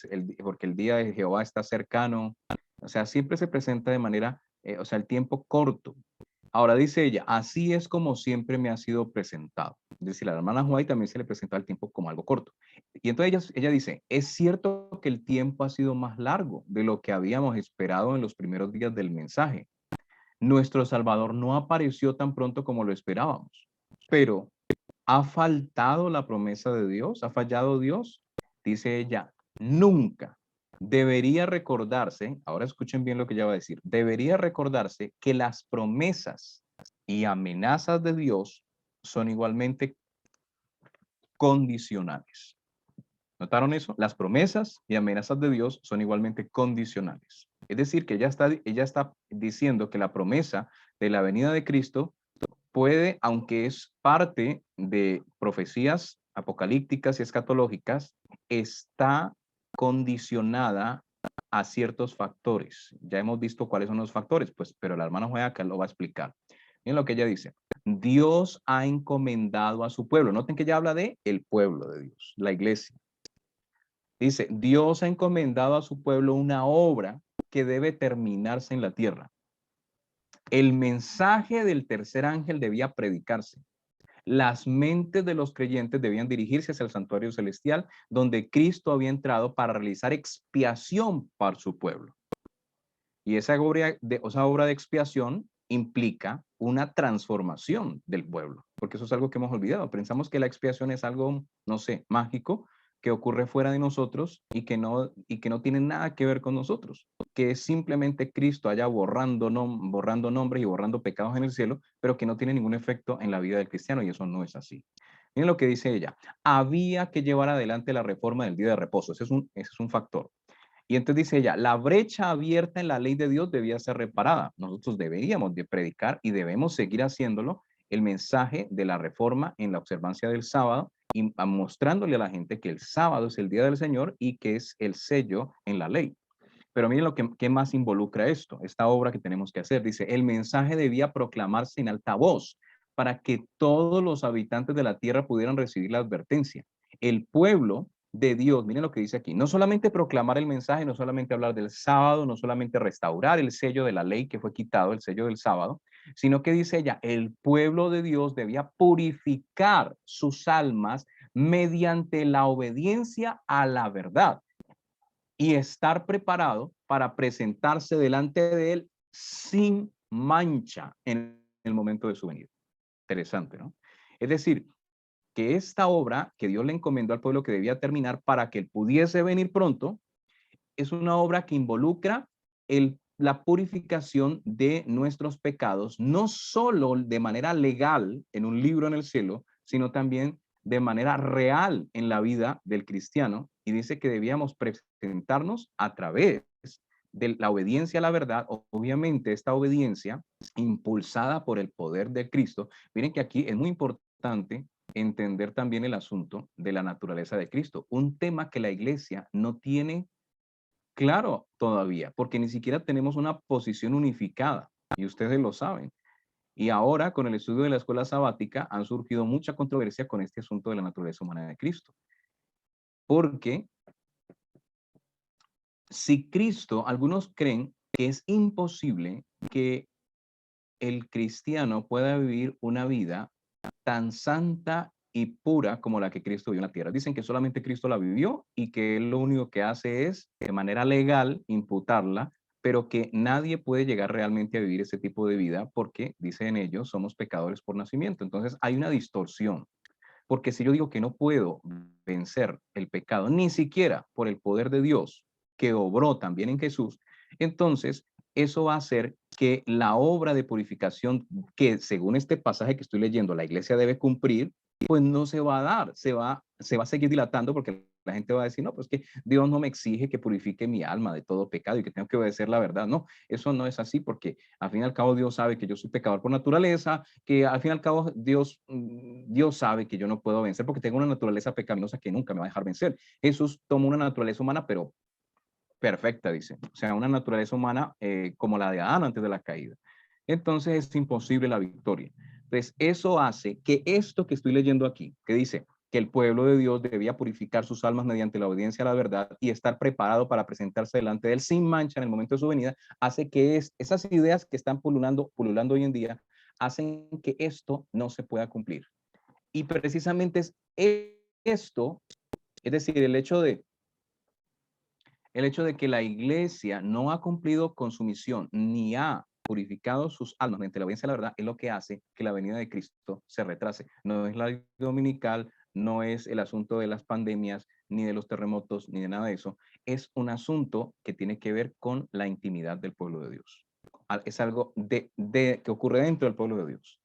el día de Jehová está cercano. O sea, siempre se presenta de manera, o sea, el tiempo corto. Ahora dice ella, así es como siempre me ha sido presentado. Es decir, a la hermana White también se le presenta el tiempo como algo corto. Y entonces ella dice, es cierto que el tiempo ha sido más largo de lo que habíamos esperado en los primeros días del mensaje. Nuestro Salvador no apareció tan pronto como lo esperábamos, pero ¿ha faltado la promesa de Dios? ¿Ha fallado Dios? Dice ella, nunca. Debería recordarse, ahora escuchen bien lo que ella va a decir, debería recordarse que las promesas y amenazas de Dios son igualmente condicionales. ¿Notaron eso? Las promesas y amenazas de Dios son igualmente condicionales. Es decir, que ella está diciendo que la promesa de la venida de Cristo puede, aunque es parte de profecías apocalípticas y escatológicas, está condicionada a ciertos factores. Ya hemos visto cuáles son los factores, pues, pero la hermana Juega acá lo va a explicar. Miren lo que ella dice. Dios ha encomendado a su pueblo. Noten que ella habla de el pueblo de Dios, la iglesia. Dice, Dios ha encomendado a su pueblo una obra que debe terminarse en la tierra. El mensaje del tercer ángel debía predicarse. las mentes de los creyentes debían dirigirse hacia el santuario celestial, donde Cristo había entrado para realizar expiación para su pueblo. Y esa obra de expiación implica una transformación del pueblo, porque eso es algo que hemos olvidado. Pensamos que la expiación es algo, no sé, mágico, que ocurre fuera de nosotros y que no tiene nada que ver con nosotros, que es simplemente Cristo allá borrando nombres y borrando pecados en el cielo, pero que no tiene ningún efecto en la vida del cristiano, y eso no es así. Miren lo que dice ella: había que llevar adelante la reforma del día de reposo. Ese es un factor. Y entonces dice ella, la brecha abierta en la ley de Dios debía ser reparada. Nosotros deberíamos de predicar y debemos seguir haciéndolo, el mensaje de la reforma en la observancia del sábado y mostrándole a la gente que el sábado es el día del Señor y que es el sello en la ley. Pero miren lo que más involucra esto, esta obra que tenemos que hacer. Dice, el mensaje debía proclamarse en alta voz para que todos los habitantes de la tierra pudieran recibir la advertencia. El pueblo de Dios, miren lo que dice aquí, no solamente proclamar el mensaje, no solamente hablar del sábado, no solamente restaurar el sello de la ley que fue quitado, el sello del sábado, sino que dice ella, el pueblo de Dios debía purificar sus almas mediante la obediencia a la verdad y estar preparado para presentarse delante de él sin mancha en el momento de su venida. Interesante, ¿no? Es decir, que esta obra que Dios le encomendó al pueblo que debía terminar para que él pudiese venir pronto, es una obra que involucra la purificación de nuestros pecados, no solo de manera legal en un libro en el cielo, sino también de manera real en la vida del cristiano. Y dice que debíamos presentarnos a través de la obediencia a la verdad, obviamente esta obediencia impulsada por el poder de Cristo. Miren que aquí es muy importante entender también el asunto de la naturaleza de Cristo, un tema que la iglesia no tiene claro todavía, porque ni siquiera tenemos una posición unificada, y ustedes lo saben. Y ahora, con el estudio de la escuela sabática, han surgido mucha controversia con este asunto de la naturaleza humana de Cristo. Porque si Cristo, algunos creen que es imposible que el cristiano pueda vivir una vida tan santa y pura como la que Cristo vivió en la tierra. Dicen que solamente Cristo la vivió y que él lo único que hace es, de manera legal, imputarla, pero que nadie puede llegar realmente a vivir ese tipo de vida porque, dicen ellos, somos pecadores por nacimiento. Entonces hay una distorsión. Porque si yo digo que no puedo vencer el pecado, ni siquiera por el poder de Dios que obró también en Jesús, entonces eso va a hacer que la obra de purificación que según este pasaje que estoy leyendo la iglesia debe cumplir, pues no se va a dar, se va a seguir dilatando porque la gente va a decir, no, pues que Dios no me exige que purifique mi alma de todo pecado y que tengo que obedecer la verdad. No, eso no es así porque al fin y al cabo Dios sabe que yo soy pecador por naturaleza, que al fin y al cabo Dios sabe que yo no puedo vencer porque tengo una naturaleza pecaminosa que nunca me va a dejar vencer. Jesús tomó una naturaleza humana, pero perfecta, dice. O sea, una naturaleza humana como la de Adán antes de la caída. Entonces es imposible la victoria. Entonces eso hace que esto que estoy leyendo aquí, que dice que el pueblo de Dios debía purificar sus almas mediante la obediencia a la verdad y estar preparado para presentarse delante de él sin mancha en el momento de su venida, hace que esas ideas que están pululando hoy en día, hacen que esto no se pueda cumplir. Y precisamente es esto, es decir, el hecho de que la iglesia no ha cumplido con su misión ni ha purificado sus almas mediante la obediencia a la verdad es lo que hace que la venida de Cristo se retrase. No es la ley dominical, no es el asunto de las pandemias, ni de los terremotos, ni de nada de eso. Es un asunto que tiene que ver con la intimidad del pueblo de Dios. Es algo que ocurre dentro del pueblo de Dios.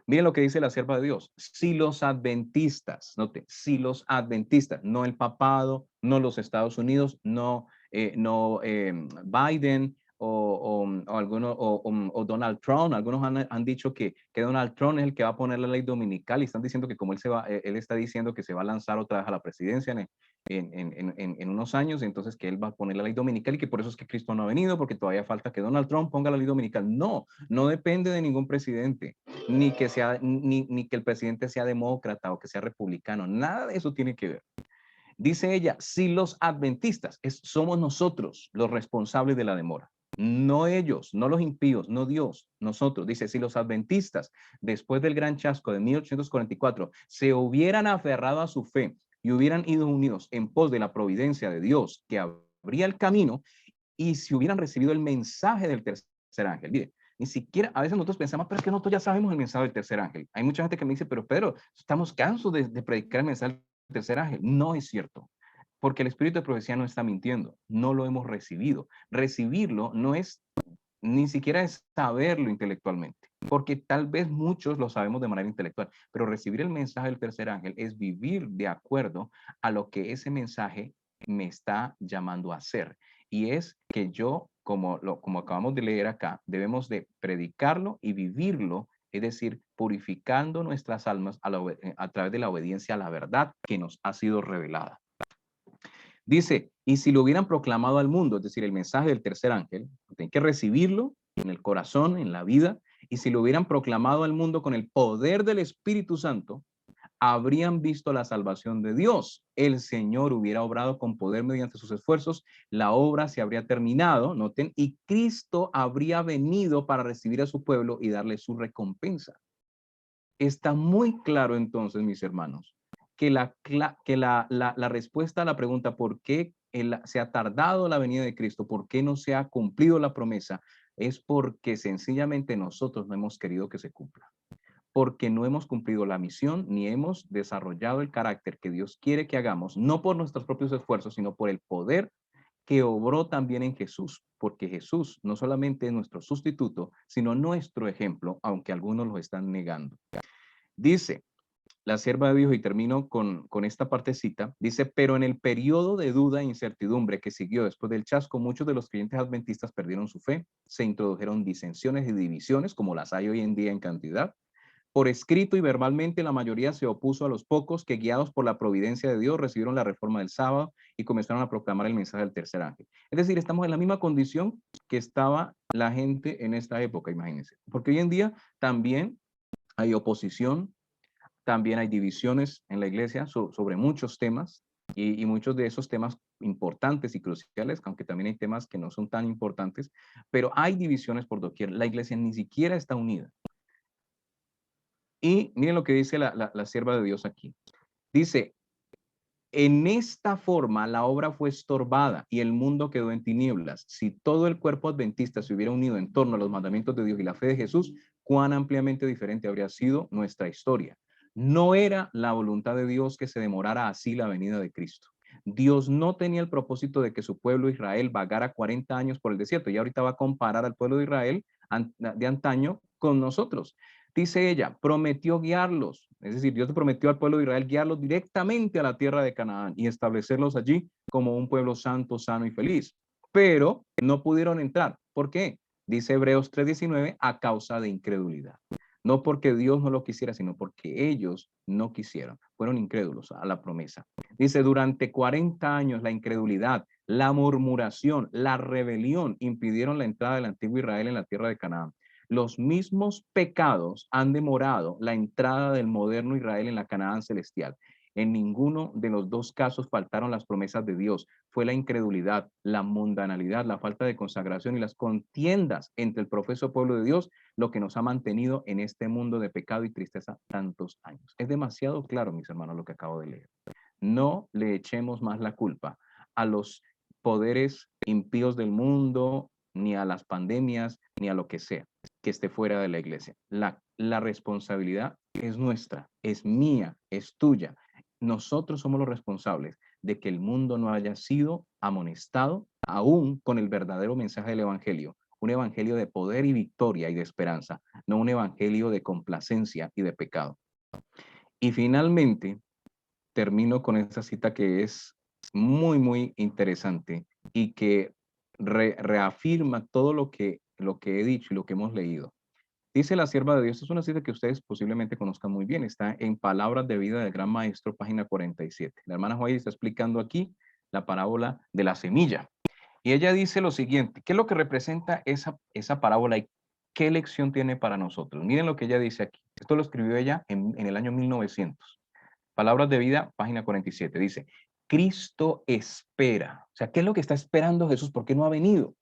Miren lo que dice la sierva de Dios. Si los adventistas, note, si los adventistas, no el papado, no los Estados Unidos, no Biden o Donald Trump, algunos han dicho que Donald Trump es el que va a poner la ley dominical y están diciendo que como él está diciendo que se va a lanzar otra vez a la presidencia en unos años, entonces que él va a poner la ley dominical y que por eso es que Cristo no ha venido, porque todavía falta que Donald Trump ponga la ley dominical. No, no depende de ningún presidente, ni que el presidente sea demócrata o que sea republicano, nada de eso tiene que ver. Dice ella, si los adventistas, somos nosotros los responsables de la demora. No ellos, no los impíos, no Dios, nosotros. Dice, si los adventistas, después del gran chasco de 1844, se hubieran aferrado a su fe y hubieran ido unidos en pos de la providencia de Dios que abría el camino, y si hubieran recibido el mensaje del tercer ángel. Mire, ni siquiera, a veces nosotros pensamos, pero es que nosotros ya sabemos el mensaje del tercer ángel. Hay mucha gente que me dice, pero Pedro, estamos cansados de predicar el mensaje del tercer ángel. No es cierto, porque el espíritu de profecía no está mintiendo, no lo hemos recibido. Recibirlo no es, ni siquiera es saberlo intelectualmente, porque tal vez muchos lo sabemos de manera intelectual, pero recibir el mensaje del tercer ángel es vivir de acuerdo a lo que ese mensaje me está llamando a hacer. Y es que yo, como acabamos de leer acá, debemos de predicarlo y vivirlo, es decir, purificando nuestras almas a través de la obediencia a la verdad que nos ha sido revelada. Dice, y si lo hubieran proclamado al mundo, es decir, el mensaje del tercer ángel, tienen que recibirlo en el corazón, en la vida, y si lo hubieran proclamado al mundo con el poder del Espíritu Santo, habrían visto la salvación de Dios. El Señor hubiera obrado con poder mediante sus esfuerzos, la obra se habría terminado, noten, y Cristo habría venido para recibir a su pueblo y darle su recompensa. Está muy claro entonces, mis hermanos, que la respuesta a la pregunta por qué se ha tardado la venida de Cristo, por qué no se ha cumplido la promesa, es porque sencillamente nosotros no hemos querido que se cumpla, porque no hemos cumplido la misión ni hemos desarrollado el carácter que Dios quiere que hagamos, no por nuestros propios esfuerzos, sino por el poder que obró también en Jesús, porque Jesús no solamente es nuestro sustituto, sino nuestro ejemplo, aunque algunos lo están negando. Dice la sierva de Dios, y termino con esta partecita, dice, pero en el periodo de duda e incertidumbre que siguió después del chasco, muchos de los creyentes adventistas perdieron su fe, se introdujeron disensiones y divisiones, como las hay hoy en día en cantidad. Por escrito y verbalmente, la mayoría se opuso a los pocos que, guiados por la providencia de Dios, recibieron la reforma del sábado y comenzaron a proclamar el mensaje del tercer ángel. Es decir, estamos en la misma condición que estaba la gente en esta época, imagínense. Porque hoy en día también hay oposición, también hay divisiones en la iglesia sobre muchos temas, y muchos de esos temas importantes y cruciales, aunque también hay temas que no son tan importantes, pero hay divisiones por doquier. La iglesia ni siquiera está unida. Y miren lo que dice la sierva de Dios aquí. Dice, en esta forma la obra fue estorbada y el mundo quedó en tinieblas. Si todo el cuerpo adventista se hubiera unido en torno a los mandamientos de Dios y la fe de Jesús, cuán ampliamente diferente habría sido nuestra historia. No era la voluntad de Dios que se demorara así la venida de Cristo. Dios no tenía el propósito de que su pueblo Israel vagara 40 años por el desierto. Y ahorita va a comparar al pueblo de Israel de antaño con nosotros. Dice ella, prometió guiarlos, es decir, Dios prometió al pueblo de Israel guiarlos directamente a la tierra de Canaán y establecerlos allí como un pueblo santo, sano y feliz. Pero no pudieron entrar. ¿Por qué? Dice Hebreos 3:19, a causa de incredulidad. No porque Dios no lo quisiera, sino porque ellos no quisieron. Fueron incrédulos a la promesa. Dice, durante 40 años la incredulidad, la murmuración, la rebelión impidieron la entrada del antiguo Israel en la tierra de Canaán. Los mismos pecados han demorado la entrada del moderno Israel en la Canaán celestial. En ninguno de los dos casos faltaron las promesas de Dios. Fue la incredulidad, la mundanalidad, la falta de consagración y las contiendas entre el profeso pueblo de Dios lo que nos ha mantenido en este mundo de pecado y tristeza tantos años. Es demasiado claro, mis hermanos, lo que acabo de leer. No le echemos más la culpa a los poderes impíos del mundo, ni a las pandemias, ni a lo que sea que esté fuera de la iglesia. La responsabilidad es nuestra, es mía, es tuya. Nosotros somos los responsables de que el mundo no haya sido amonestado aún con el verdadero mensaje del evangelio, un evangelio de poder y victoria y de esperanza, no un evangelio de complacencia y de pecado. Y finalmente, termino con esta cita que es muy, muy interesante y que reafirma todo lo que he dicho y lo que hemos leído. Dice la sierva de Dios, es una cita que ustedes posiblemente conozcan muy bien, está en Palabras de Vida del Gran Maestro, página 47. La hermana Joy está explicando aquí la parábola de la semilla. Y ella dice lo siguiente, ¿qué es lo que representa esa parábola y qué lección tiene para nosotros? Miren lo que ella dice aquí. Esto lo escribió ella en el año 1900. Palabras de Vida, página 47. Dice, Cristo espera. O sea, ¿qué es lo que está esperando Jesús? ¿Por qué no ha venido?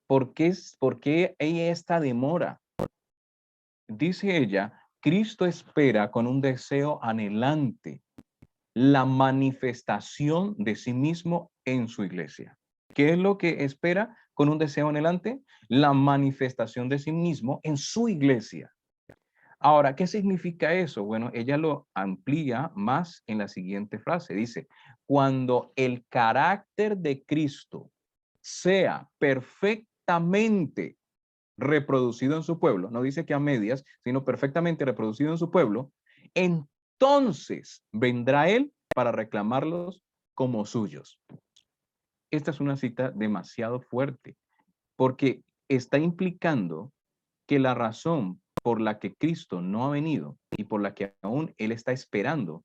por qué hay esta demora? Dice ella, Cristo espera con un deseo anhelante la manifestación de sí mismo en su iglesia. ¿Qué es lo que espera con un deseo anhelante? La manifestación de sí mismo en su iglesia. Ahora, ¿qué significa eso? Bueno, ella lo amplía más en la siguiente frase. Dice, cuando el carácter de Cristo sea perfectamente reproducido en su pueblo, no dice que a medias, sino perfectamente reproducido en su pueblo, entonces vendrá Él para reclamarlos como suyos. Esta es una cita demasiado fuerte, porque está implicando que la razón por la que Cristo no ha venido y por la que aún Él está esperando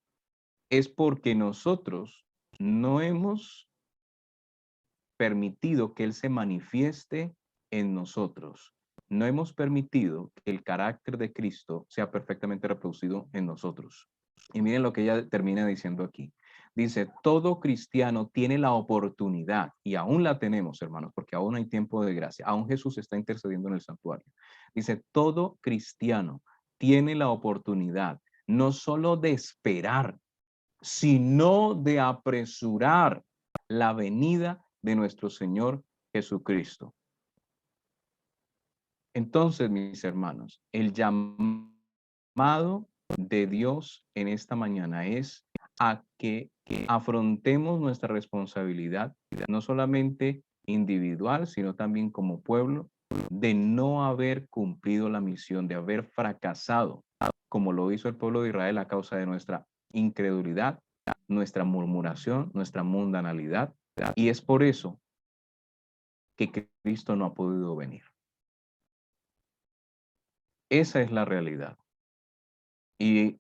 es porque nosotros no hemos permitido que Él se manifieste en nosotros. No hemos permitido que el carácter de Cristo sea perfectamente reproducido en nosotros. Y miren lo que ella termina diciendo aquí. Dice, todo cristiano tiene la oportunidad, y aún la tenemos, hermanos, porque aún hay tiempo de gracia. Aún Jesús está intercediendo en el santuario. Dice, todo cristiano tiene la oportunidad no solo de esperar, sino de apresurar la venida de nuestro Señor Jesucristo. Entonces, mis hermanos, el llamado de Dios en esta mañana es a que afrontemos nuestra responsabilidad, no solamente individual, sino también como pueblo, de no haber cumplido la misión, de haber fracasado, como lo hizo el pueblo de Israel a causa de nuestra incredulidad, nuestra murmuración, nuestra mundanalidad. Y es por eso que Cristo no ha podido venir. Esa es la realidad. Y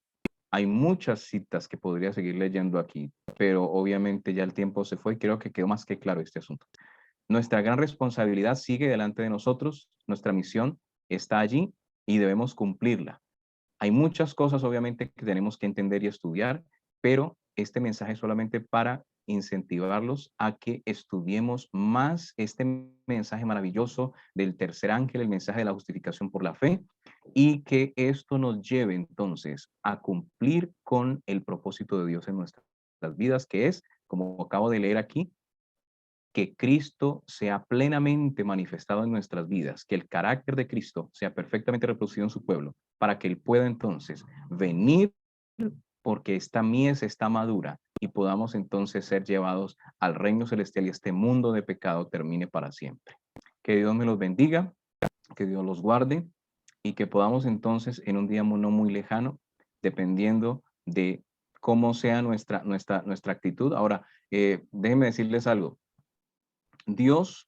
hay muchas citas que podría seguir leyendo aquí, pero obviamente ya el tiempo se fue y creo que quedó más que claro este asunto. Nuestra gran responsabilidad sigue delante de nosotros, nuestra misión está allí y debemos cumplirla. Hay muchas cosas obviamente que tenemos que entender y estudiar, pero este mensaje es solamente para incentivarlos a que estudiemos más este mensaje maravilloso del tercer ángel, el mensaje de la justificación por la fe, y que esto nos lleve entonces a cumplir con el propósito de Dios en nuestras vidas, que es, como acabo de leer aquí, que Cristo sea plenamente manifestado en nuestras vidas, que el carácter de Cristo sea perfectamente reproducido en su pueblo, para que Él pueda entonces venir porque esta mies está madura y podamos entonces ser llevados al reino celestial y este mundo de pecado termine para siempre. Que Dios me los bendiga, que Dios los guarde y que podamos entonces en un día no muy lejano, dependiendo de cómo sea nuestra actitud. Ahora, déjenme decirles algo. Dios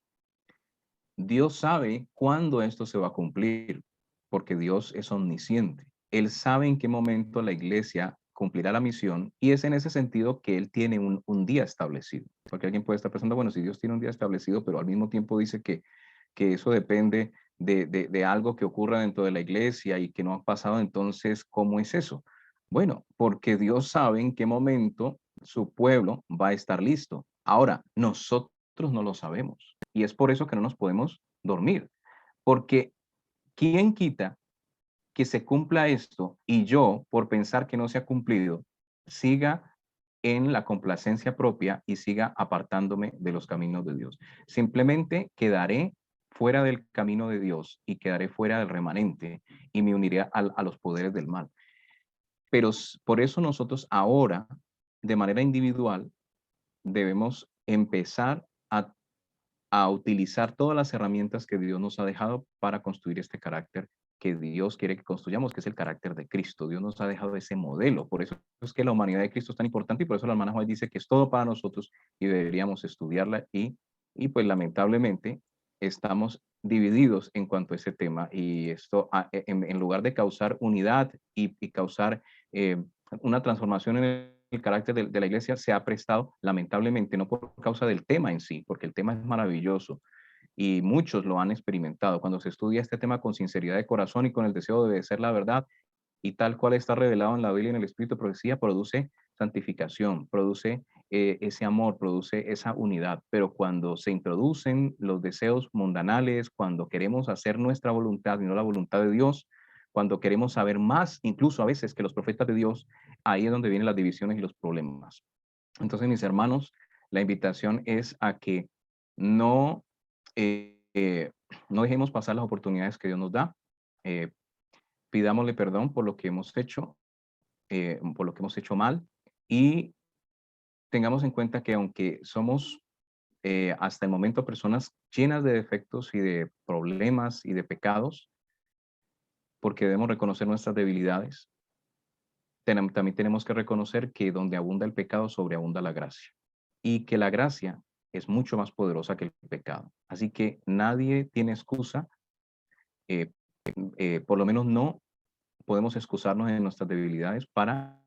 Dios sabe cuándo esto se va a cumplir, porque Dios es omnisciente. Él sabe en qué momento la iglesia cumplirá la misión y es en ese sentido que Él tiene un día establecido. Porque alguien puede estar pensando, bueno, si Dios tiene un día establecido, pero al mismo tiempo dice que eso depende de algo que ocurra dentro de la iglesia y que no ha pasado, entonces, ¿cómo es eso? Bueno, porque Dios sabe en qué momento su pueblo va a estar listo. Ahora, nosotros no lo sabemos. Y es por eso que no nos podemos dormir. Porque ¿quién quita que se cumpla esto y yo, por pensar que no se ha cumplido, siga en la complacencia propia y siga apartándome de los caminos de Dios? Simplemente quedaré fuera del camino de Dios y quedaré fuera del remanente y me uniré a los poderes del mal. Pero por eso nosotros ahora, de manera individual, debemos empezar a utilizar todas las herramientas que Dios nos ha dejado para construir este carácter que Dios quiere que construyamos, que es el carácter de Cristo. Dios nos ha dejado ese modelo. Por eso es que la humanidad de Cristo es tan importante y por eso la hermana Juan dice que es todo para nosotros y deberíamos estudiarla y pues lamentablemente estamos divididos en cuanto a ese tema y esto en lugar de causar unidad y causar eh, una transformación en el carácter de la iglesia se ha prestado, lamentablemente, no por causa del tema en sí, porque el tema es maravilloso y muchos lo han experimentado. Cuando se estudia este tema con sinceridad de corazón y con el deseo de obedecer la verdad y tal cual está revelado en la Biblia y en el Espíritu de profecía, produce santificación, produce ese amor, produce esa unidad, pero cuando se introducen los deseos mundanales, cuando queremos hacer nuestra voluntad y no la voluntad de Dios, cuando queremos saber más, incluso a veces que los profetas de Dios, ahí es donde vienen las divisiones y los problemas. Entonces, mis hermanos, la invitación es a que no, eh, eh, no dejemos pasar las oportunidades que Dios nos da. eh, Pidámosle perdón por lo que hemos hecho, por lo que hemos hecho mal, y tengamos en cuenta que aunque somos hasta el momento personas llenas de defectos y de problemas y de pecados, porque debemos reconocer nuestras debilidades, también tenemos que reconocer que donde abunda el pecado, sobreabunda la gracia. Y que la gracia es mucho más poderosa que el pecado. Así que nadie tiene excusa, eh, por lo menos no podemos excusarnos en nuestras debilidades para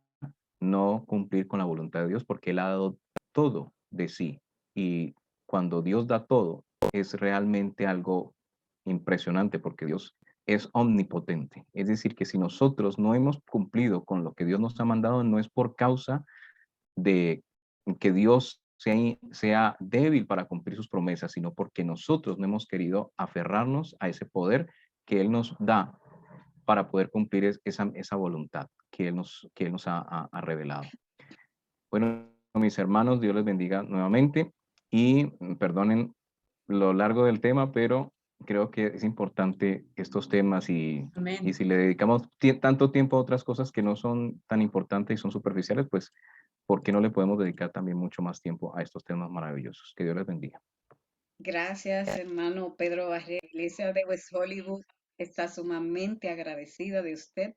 no cumplir con la voluntad de Dios, porque Él ha dado todo de sí. Y cuando Dios da todo, es realmente algo impresionante, porque Dios es omnipotente. Es decir, que si nosotros no hemos cumplido con lo que Dios nos ha mandado, no es por causa de que Dios sea débil para cumplir sus promesas, sino porque nosotros no hemos querido aferrarnos a ese poder que Él nos da para poder cumplir esa voluntad que él nos ha revelado. Bueno, mis hermanos, Dios les bendiga nuevamente y perdonen lo largo del tema, pero creo que es importante estos temas y Amén. si le dedicamos tanto tiempo a otras cosas que no son tan importantes y son superficiales, pues, ¿por qué no le podemos dedicar también mucho más tiempo a estos temas maravillosos? Que Dios les bendiga. Gracias, hermano Pedro Barrera. La Iglesia de West Hollywood está sumamente agradecida de usted